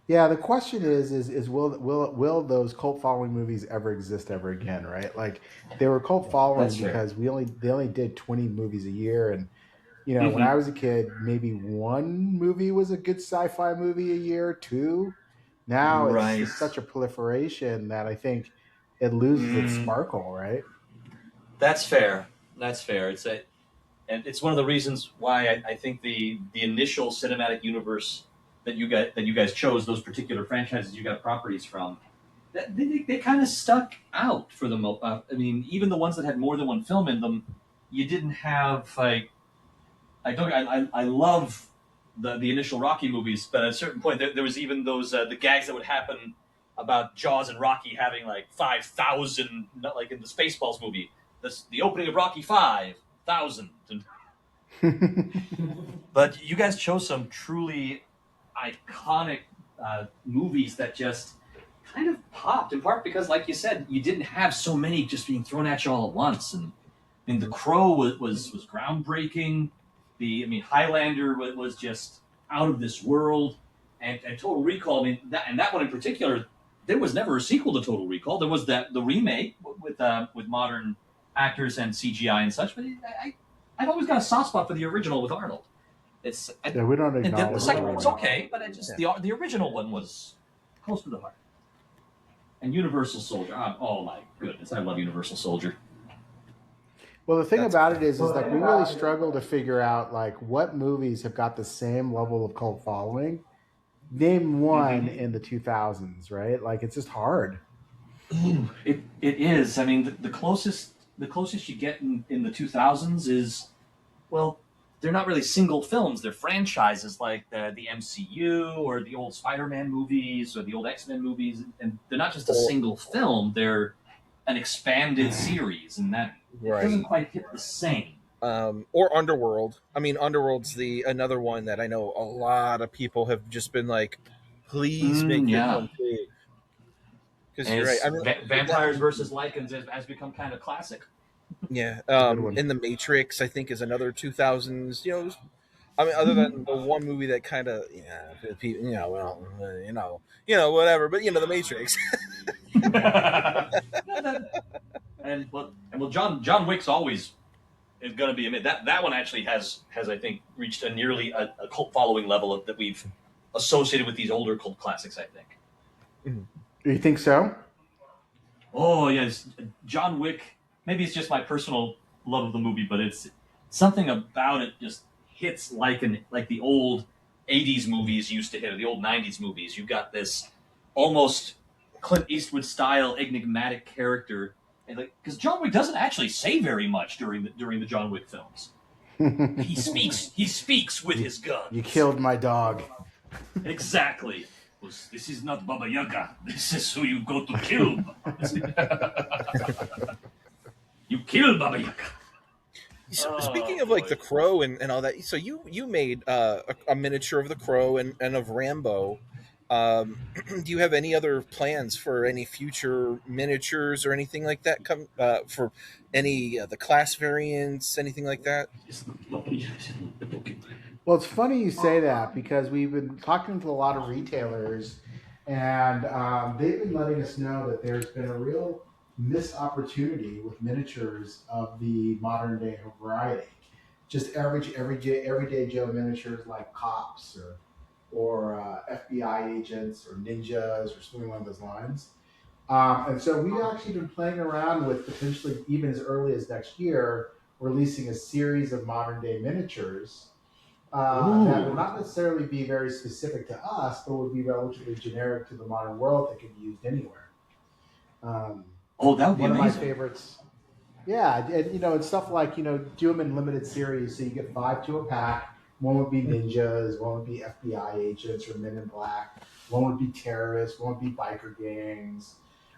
Yeah, the question is will those cult following movies ever exist ever again? Right? Like they were cult following because they only did 20 movies a year, and when I was a kid, maybe one movie was a good sci-fi movie a year, two. Now it's just such a proliferation that I think it loses its sparkle. Right? That's fair. And it's one of the reasons why I think the initial cinematic universe that you guys chose, those particular franchises you got properties from, they kind of stuck out for the most. I mean, even the ones that had more than one film in them, you didn't have like. I love the initial Rocky movies, but at a certain point there was even those the gags that would happen about Jaws and Rocky having like 5,000, not like in the Spaceballs movie. The opening of Rocky 5,000. But you guys chose some truly iconic movies that just kind of popped, in part because, like you said, you didn't have so many just being thrown at you all at once. And I mean, The Crow was groundbreaking. Highlander was just out of this world, and Total Recall. I mean, that one in particular, there was never a sequel to Total Recall. There was the remake with modern actors and CGI and such, but I've always got a soft spot for the original with Arnold. We don't acknowledge the second one was okay, but the original one was close to the heart. And Universal Soldier. Oh my goodness, I love Universal Soldier. Well, the thing about it is like we really struggle to figure out like what movies have got the same level of cult following. Name one in the 2000s, right? Like it's just hard. It is. I mean, the closest you get in the 2000s is, well, they're not really single films. They're franchises like the MCU or the old Spider-Man movies or the old X-Men movies, and they're not just a single film. They're an expanded series, and that doesn't quite hit the same. Or Underworld. I mean, Underworld's another one that I know a lot of people have just been like, please make this one big. Because you're right. I mean, Vampires versus Lycans has become kind of classic. Yeah. In The Matrix, I think, is another 2000s. Other than the one movie that kind of, whatever. But The Matrix. and John Wick's always is going to be that one actually has I think reached a nearly a cult following level that we've associated with these older cult classics. I think. You think so? Oh yes, John Wick. Maybe it's just my personal love of the movie, but it's something about it just hits like the old 80s movies used to hit, or the old 90s movies. You've got this almost Clint Eastwood style enigmatic character, and because John Wick doesn't actually say very much during the John Wick films. He speaks with his guns. You killed my dog. Exactly. This is not Baba Yaga. This is who you go to kill. You kill Baba Yaga. So, speaking of like the crow and all that, so you made a miniature of the crow and of Rambo. Do you have any other plans for any future miniatures or anything like that? Come for any the class variants, anything like that? Well, it's funny you say that because we've been talking to a lot of retailers, and they've been letting us know that there's been a real missed opportunity with miniatures of the modern day variety. Just everyday Joe miniatures like cops or FBI agents or ninjas or something along those lines. And so we've actually been playing around with potentially even as early as next year releasing a series of modern day miniatures that would not necessarily be very specific to us, but would be relatively generic to the modern world that could be used anywhere. That would be one amazing. of my favorites. Yeah, and stuff like do them in limited series, so you get 5 to a pack. One would be ninjas, one would be FBI agents or Men in Black, one would be terrorists, one would be biker gangs.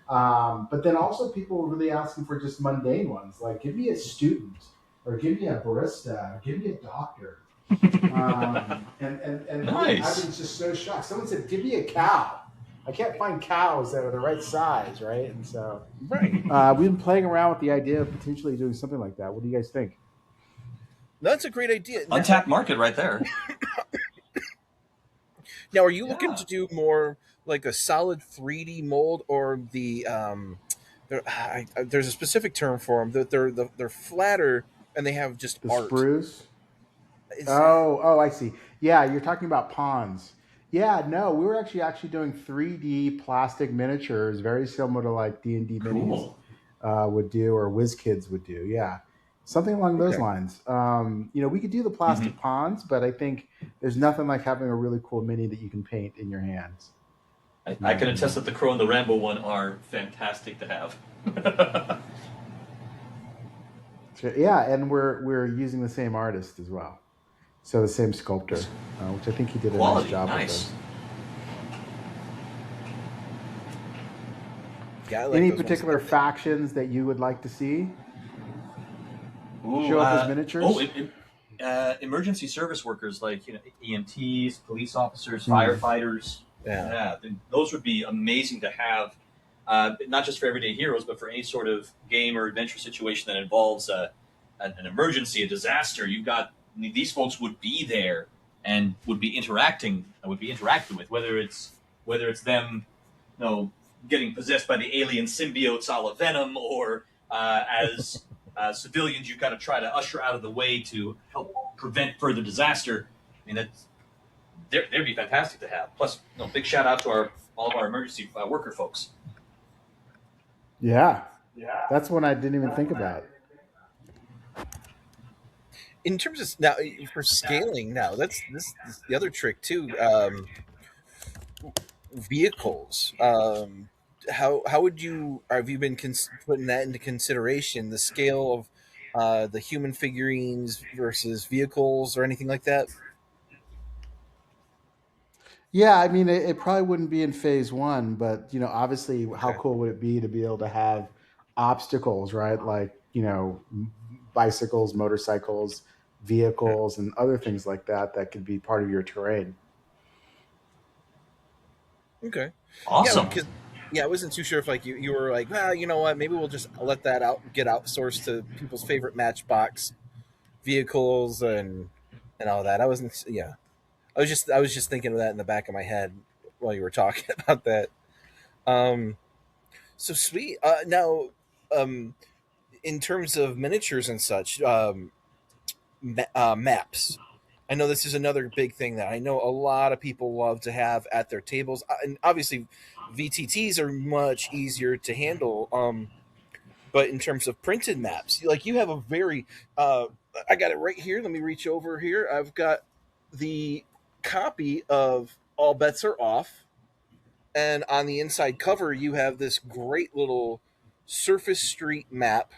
But then also people were really asking for just mundane ones, like give me a student, or give me a barista, or give me a doctor. And Nice. I was just so shocked. Someone said, "Give me a cow." I can't find cows that are the right size, right? And so, we've been playing around with the idea of potentially doing something like that. What do you guys think? That's a great idea. Untapped market right there. Now, are you looking to do more like a solid 3D mold, or the there's a specific term for them. They're flatter and they have just The art. sprues? Oh, I see. Yeah, you're talking about ponds. Yeah, no, we were actually doing 3D plastic miniatures, very similar to like D&D minis would do, or WizKids would do. Yeah, something along those lines. We could do the plastic ponds, but I think there's nothing like having a really cool mini that you can paint in your hands. I can attest that the Crow and the Rambo one are fantastic to have. Yeah, and we're using the same artist as well. So the same sculptor, which I think he did a nice job with those. Yeah, like any particular factions that you would like to see show up as miniatures? Emergency service workers like EMTs, police officers, firefighters. Yeah, those would be amazing to have. Not just for everyday heroes, but for any sort of game or adventure situation that involves an emergency, a disaster. You've got these folks would be there and would be interacted with, whether it's them, getting possessed by the alien symbiotes a la Venom, or as civilians, you got to try to usher out of the way to help prevent further disaster. I mean, they'd be fantastic to have. Plus, big shout out to all of our emergency worker folks. Yeah, that's one I didn't even think about. In terms of now for scaling, now that's the other trick too. Vehicles. How would you have you been putting that into consideration? The scale of the human figurines versus vehicles or anything like that? Yeah, I mean, it probably wouldn't be in phase 1, but obviously, how cool would it be to be able to have obstacles, right? Like bicycles, motorcycles, vehicles, and other things like that could be part of your terrain. Okay, awesome. Yeah, I wasn't too sure if like you were like, well, you know what, maybe we'll just let that get outsourced to people's favorite Matchbox vehicles and all that. I wasn't. Yeah, I was just thinking of that in the back of my head while you were talking about that. So sweet. Now, in terms of miniatures and such, maps. I know this is another big thing that I know a lot of people love to have at their tables, and obviously, VTTs are much easier to handle. But in terms of printed maps, like you have a very, I got it right here. Let me reach over here. I've got the copy of All Bets Are Off, and on the inside cover, you have this great little surface street map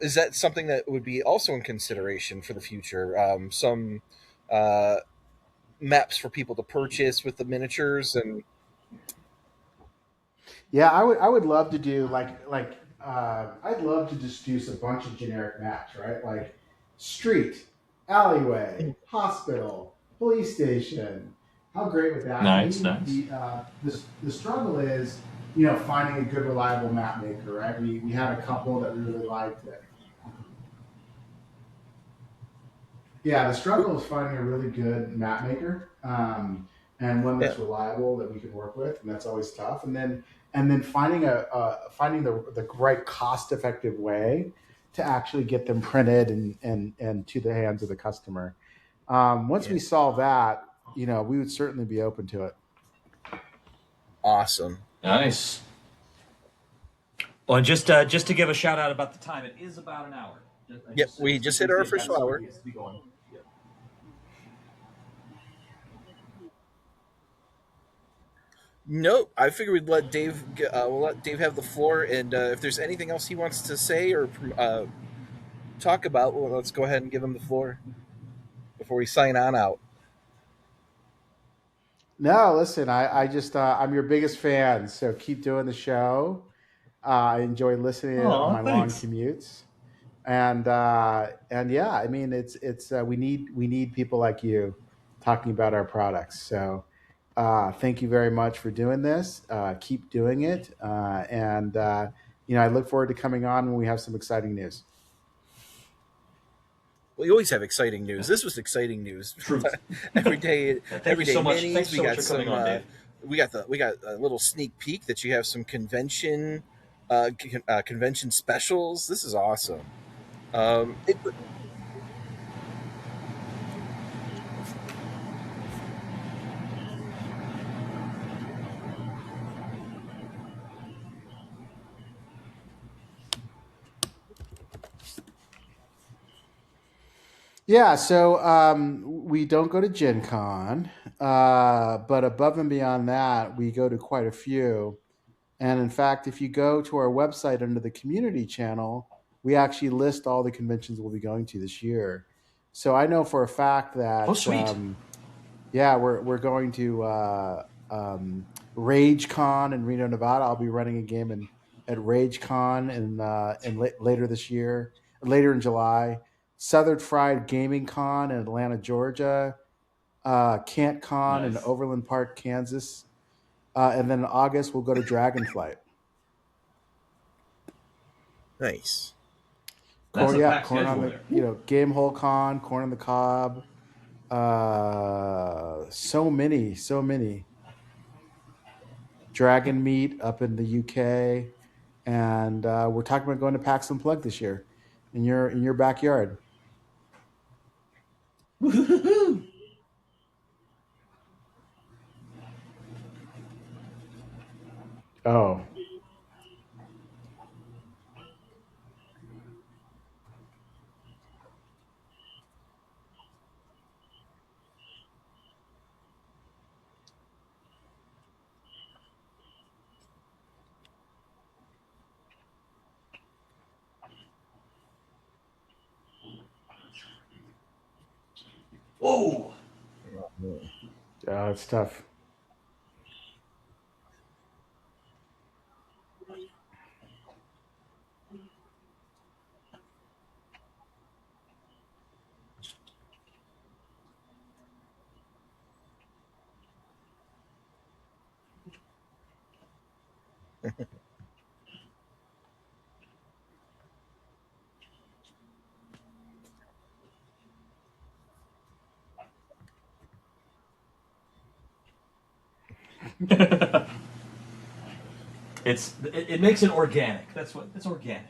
Is that something that would be also in consideration for the future? Some uh, maps for people to purchase with the miniatures and Yeah, I would love to do I'd love to just do a bunch of generic maps, right? Like street, alleyway, hospital, police station. How great would that Nice, be? nice. The struggle is, finding a good reliable map maker, right? We had a couple that we really liked it. Yeah, the struggle is finding a really good map maker, and one yeah, that's reliable that we can work with, and that's always tough. And then finding the right cost effective way to actually get them printed and to the hands of the customer. Once yeah, we solve that, we would certainly be open to it. awesome. Nice. Well, and just to give a shout out about the time, it is about an hour. Yep, we Just in just hit case our Dave official hour. has to be going. Yeah. Nope. I figured we'd let we'll let Dave have the floor, and if there's anything else he wants to say or talk about, well, let's go ahead and give him the floor before we sign on out. No, listen, I just I'm your biggest fan, so keep doing the show. I enjoy listening to it on Oh, my long thanks. commutes. And yeah, I mean, it's we need people like you talking about our products. So thank you very much for doing this. Keep doing it, and I look forward to coming on when we have some exciting news. We always have exciting news. This was exciting news. Truth. every day, Thank you everyday so much. minis. Thanks We so much got for coming some. on, Dave. We got a little sneak peek that you have some convention specials. This is awesome. It, Yeah, so we don't go to Gen Con, but above and beyond that, we go to quite a few. And in fact, if you go to our website under the community channel, we actually list all the conventions we'll be going to this year. So I know for a fact Oh, that, sweet. yeah, we're going to RageCon in Reno, Nevada. I'll be running a game at RageCon later this year, later in July. Southern Fried Gaming Con in Atlanta, Georgia. CantCon in Nice. Overland Park, Kansas. And then in August, we'll go to Dragonflight. nice. That's Corn, a yeah, packed corn on schedule the there. Game Hole Con, corn on the cob. So many, so many. Dragon Meat up in the UK, and we're talking about going to PAX Unplugged this year in your backyard. Woo-hoo-hoo-hoo. Oh, Whoa. it's tough. It makes it organic. That's organic.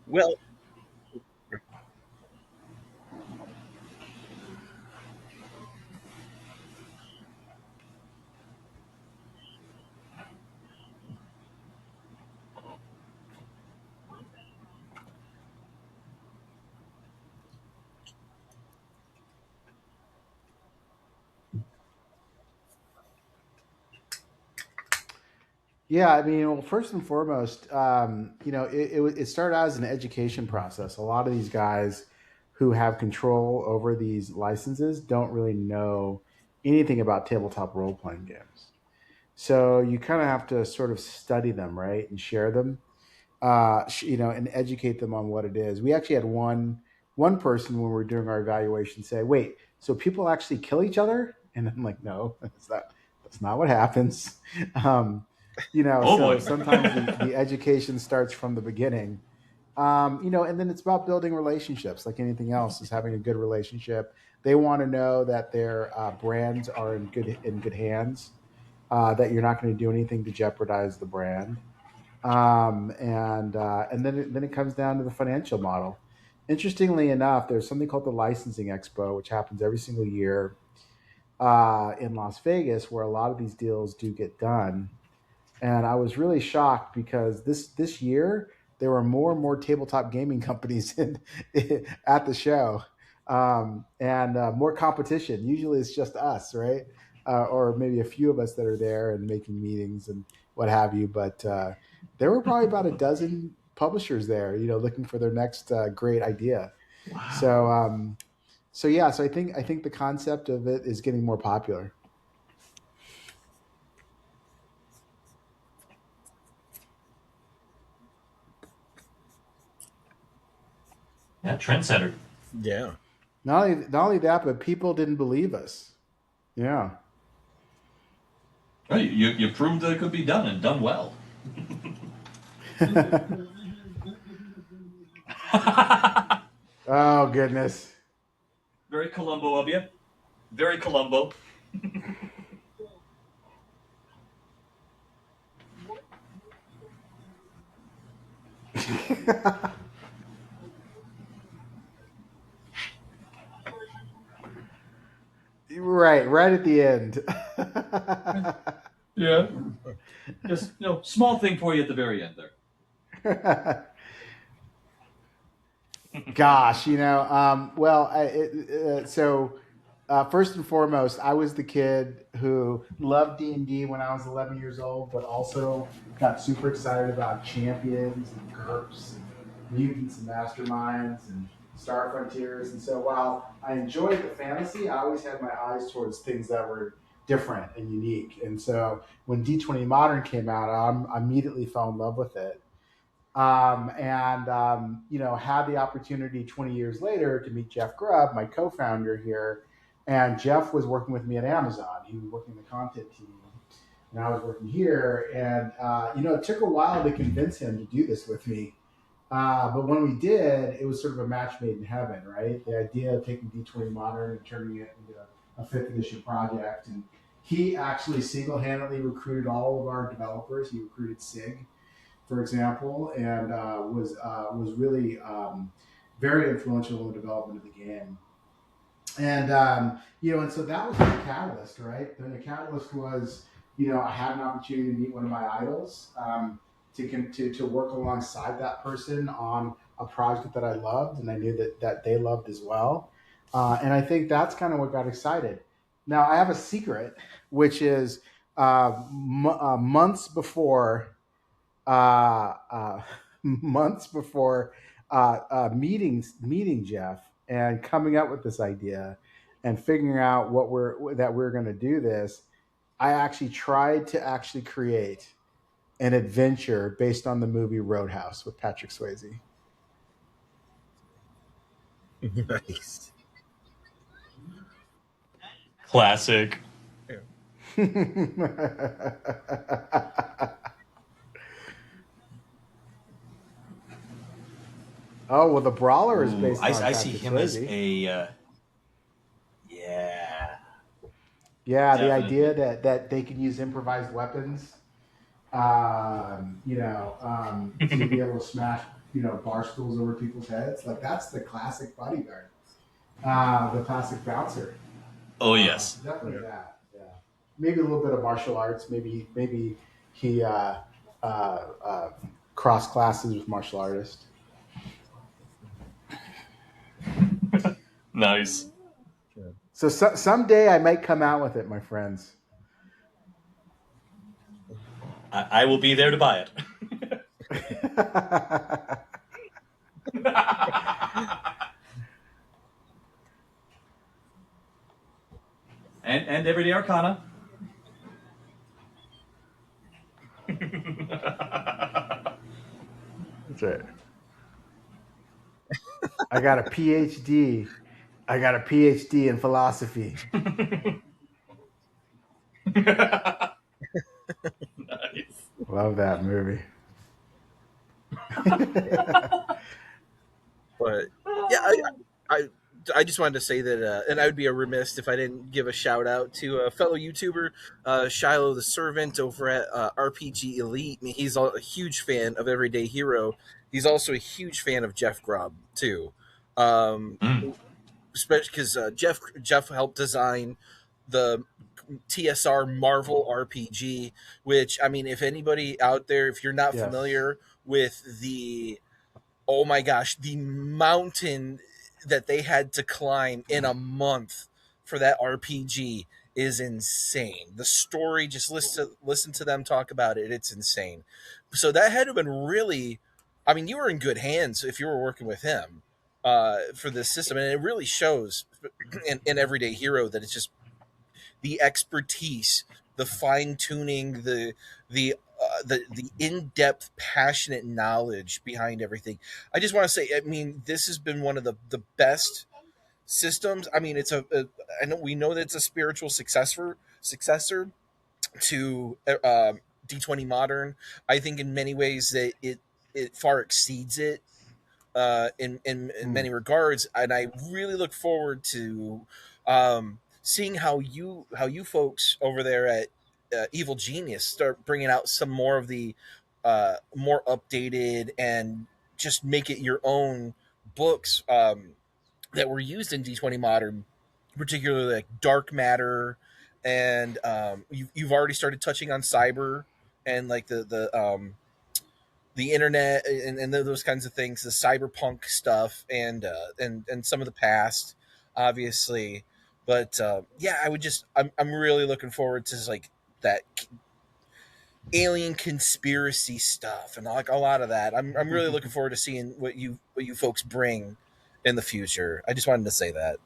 Well, Yeah, I mean, well, first and foremost, it started out as an education process. A lot of these guys who have control over these licenses don't really know anything about tabletop role playing games. So you kind of have to sort of study them, right, and share them, and educate them on what it is. We actually had one person when we were doing our evaluation say, "Wait, so people actually kill each other?" And I'm like, "No, that's not what happens." Um, Oh so boy. sometimes the education starts from the beginning. And then it's about building relationships, like anything else, is having a good relationship. They want to know that their brands are in good hands, that you're not going to do anything to jeopardize the brand. And then it comes down to the financial model. Interestingly enough, there's something called the Licensing Expo, which happens every single year in Las Vegas, where a lot of these deals do get done. And I was really shocked because this year there were more and more tabletop gaming companies at the show, and more competition. Usually it's just us, right? Or maybe a few of us that are there and making meetings and what have you. But there were probably about a dozen publishers there, looking for their next great idea. So, yeah, so I think the concept of it is getting more popular. Yeah, trendsetter. Yeah. Not only that, but people didn't believe us. Yeah. Well, you proved that it could be done and done well. Oh goodness. Very Columbo of you. Very Columbo. Right at the end. Yeah. Just small thing for you at the very end there. Gosh, first and foremost, I was the kid who loved D&D when I was 11 years old, but also got super excited about champions and GURPS and mutants and masterminds and Star Frontiers. And so while I enjoyed the fantasy, I always had my eyes towards things that were different and unique. And so when D20 Modern came out, I immediately fell in love with it. Had the opportunity 20 years later to meet Jeff Grubb, my co-founder here. And Jeff was working with me at Amazon. He was working the content team, and I was working here. And it took a while to convince him to do this with me. But when we did, it was sort of a match made in heaven, right? The idea of taking D20 Modern and turning it into a fifth edition project. And he actually single-handedly recruited all of our developers. He recruited SIG, for example, and was really very influential in the development of the game. And so that was the catalyst, right? The catalyst was, I had an opportunity to meet one of my idols, to work alongside that person on a project that I loved, and I knew that they loved as well. And I think that's kind of what got excited. Now I have a secret, which is months before uh, uh, months before meeting Jeff and coming up with this idea and figuring out we're going to do this. I actually tried to actually create an adventure based on the movie Roadhouse with Patrick Swayze. Nice. Classic. Oh well, the Brawler is based on I see Patrick him as Swayze. a yeah. Yeah, the Definitely. idea that they can use improvised weapons, to be able to smash, bar stools over people's heads. Like that's the classic bodyguard, the classic bouncer. Oh yes. Definitely that. Yeah, maybe a little bit of martial arts. Maybe he cross classes with martial artist. Nice. So someday I might come out with it, my friends. I will be there to buy it. and Everyday Arcana. That's right. I got a PhD. I got a PhD in philosophy. Nice. Love that movie. But yeah, I I just wanted to say that, and I would be a remiss if I didn't give a shout out to a fellow YouTuber, Shiloh the Servant over at RPG Elite. I mean, he's a huge fan of Everyday Hero. He's also a huge fan of Jeff Grubb too, Mm. especially because Jeff helped design the TSR Marvel RPG. Which, I mean, if anybody out there, if you're not Yes. familiar with the, oh my gosh, the mountain that they had to climb in a month for that RPG is insane. The story, just listen to them talk about it, it's insane. So that had to have been really, I mean, you were in good hands if you were working with him for this system, and it really shows in Everyday Hero that it's just the expertise, the fine tuning, the in depth, passionate knowledge behind everything. I just want to say, I mean, this has been one of the best systems. I mean, I know we know that it's a spiritual successor to D20 Modern. I think in many ways that it far exceeds it in many regards, and I really look forward to seeing how you folks over there at Evil Genius start bringing out some more of the more updated and just make it your own books that were used in D20 Modern, particularly like Dark Matter, and you've already started touching on cyber and like the internet and those kinds of things, the cyberpunk stuff, and some of the past, obviously. But yeah, I'm really looking forward to like that alien conspiracy stuff and like a lot of that. I'm really looking forward to seeing what you folks bring in the future. I just wanted to say that.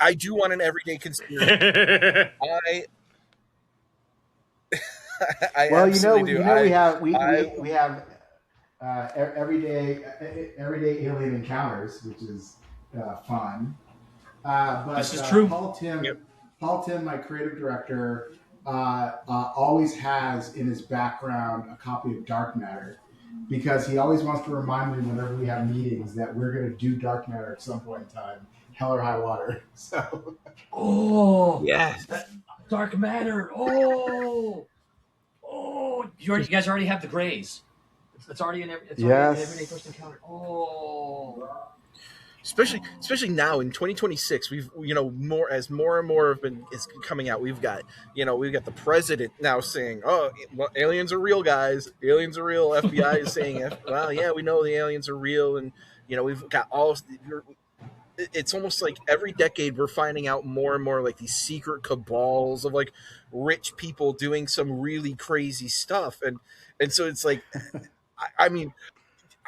I do want an everyday conspiracy. I I Well, absolutely do. we have I we have everyday alien encounters, which is fun. But This is true. Yep. Paul Tim, my creative director, always has in his background a copy of Dark Matter because he always wants to remind me whenever we have meetings that we're going to do Dark Matter at some point in time, hell or high water. So, Oh, Yes. Dark Matter. Oh, you guys already have the Greys. It's already in every. It's already in Yes. Everyday First Encounter. Oh. Especially now in 2026, we've more and more have been is coming out. We've got the president now saying, "Oh, well, aliens are real, guys. Aliens are real." FBI is saying, "Well, yeah, we know the aliens are real," and we've got all. It's almost like every decade we're finding out more and more like these secret cabals of like rich people doing some really crazy stuff, and so it's like, I mean,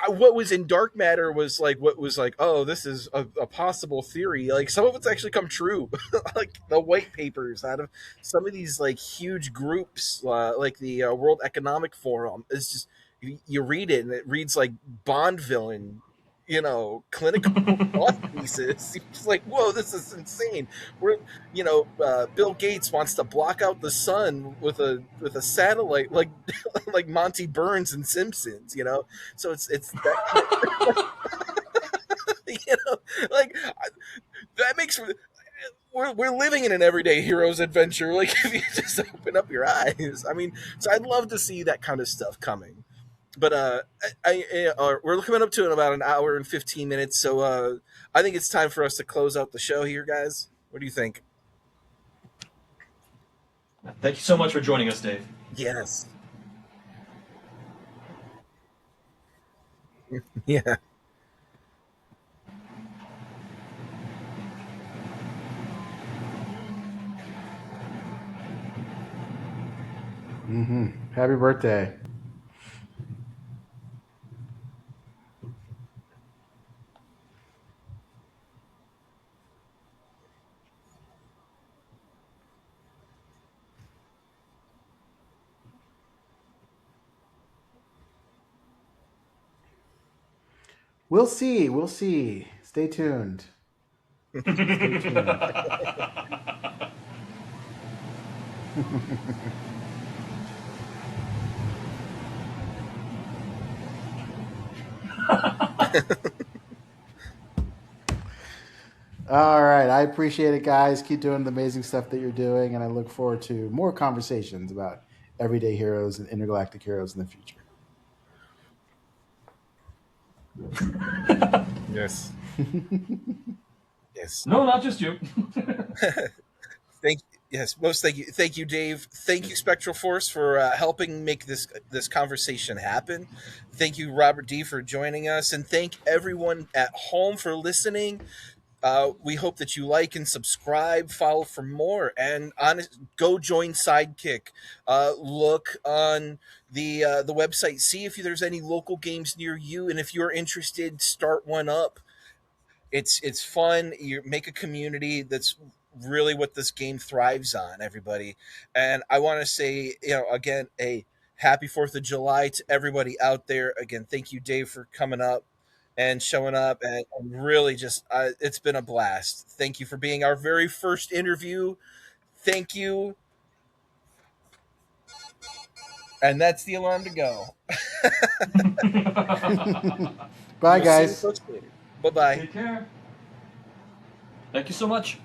what was in Dark Matter was like what was like, oh, this is a possible theory. Like some of it's actually come true. Like the white papers out of some of these like huge groups, like the World Economic Forum. It's just you read it and it reads like Bond villain, clinical thought thesis. You're just like, whoa, this is insane. Bill Gates wants to block out the sun with a satellite, like like Monty Burns and Simpsons. So it's that like that makes we're living in an everyday hero's adventure. Like if you just open up your eyes, I mean, so I'd love to see that kind of stuff coming. But we're coming up to about an hour and 15 minutes, so I think it's time for us to close out the show here, guys. What do you think? Thank you so much for joining us, Dave. Yes. Yeah. Happy birthday. We'll see. We'll see. Stay tuned. Stay tuned. All right. I appreciate it, guys. Keep doing the amazing stuff that you're doing, and I look forward to more conversations about everyday heroes and intergalactic heroes in the future. Yes. Yes. No, not just you. Thank you, Dave. Thank you, Spectral Force, for helping make this conversation happen. Thank you, Robert D, for joining us, and thank everyone at home for listening. We hope that you like and subscribe, follow for more, and go join Sidekick. Look on the website, see if there's any local games near you, and if you're interested, start one up. It's fun. You make a community. That's really what this game thrives on, everybody. And I want to say, again, a happy 4th of July to everybody out there. Again, thank you, Dave, for coming up and showing up, and really just it's been a blast. Thank you for being our very first interview. Thank you. And that's the alarm to go. Bye, We'll see you guys. folks later. Bye-bye. Take care. Thank you so much.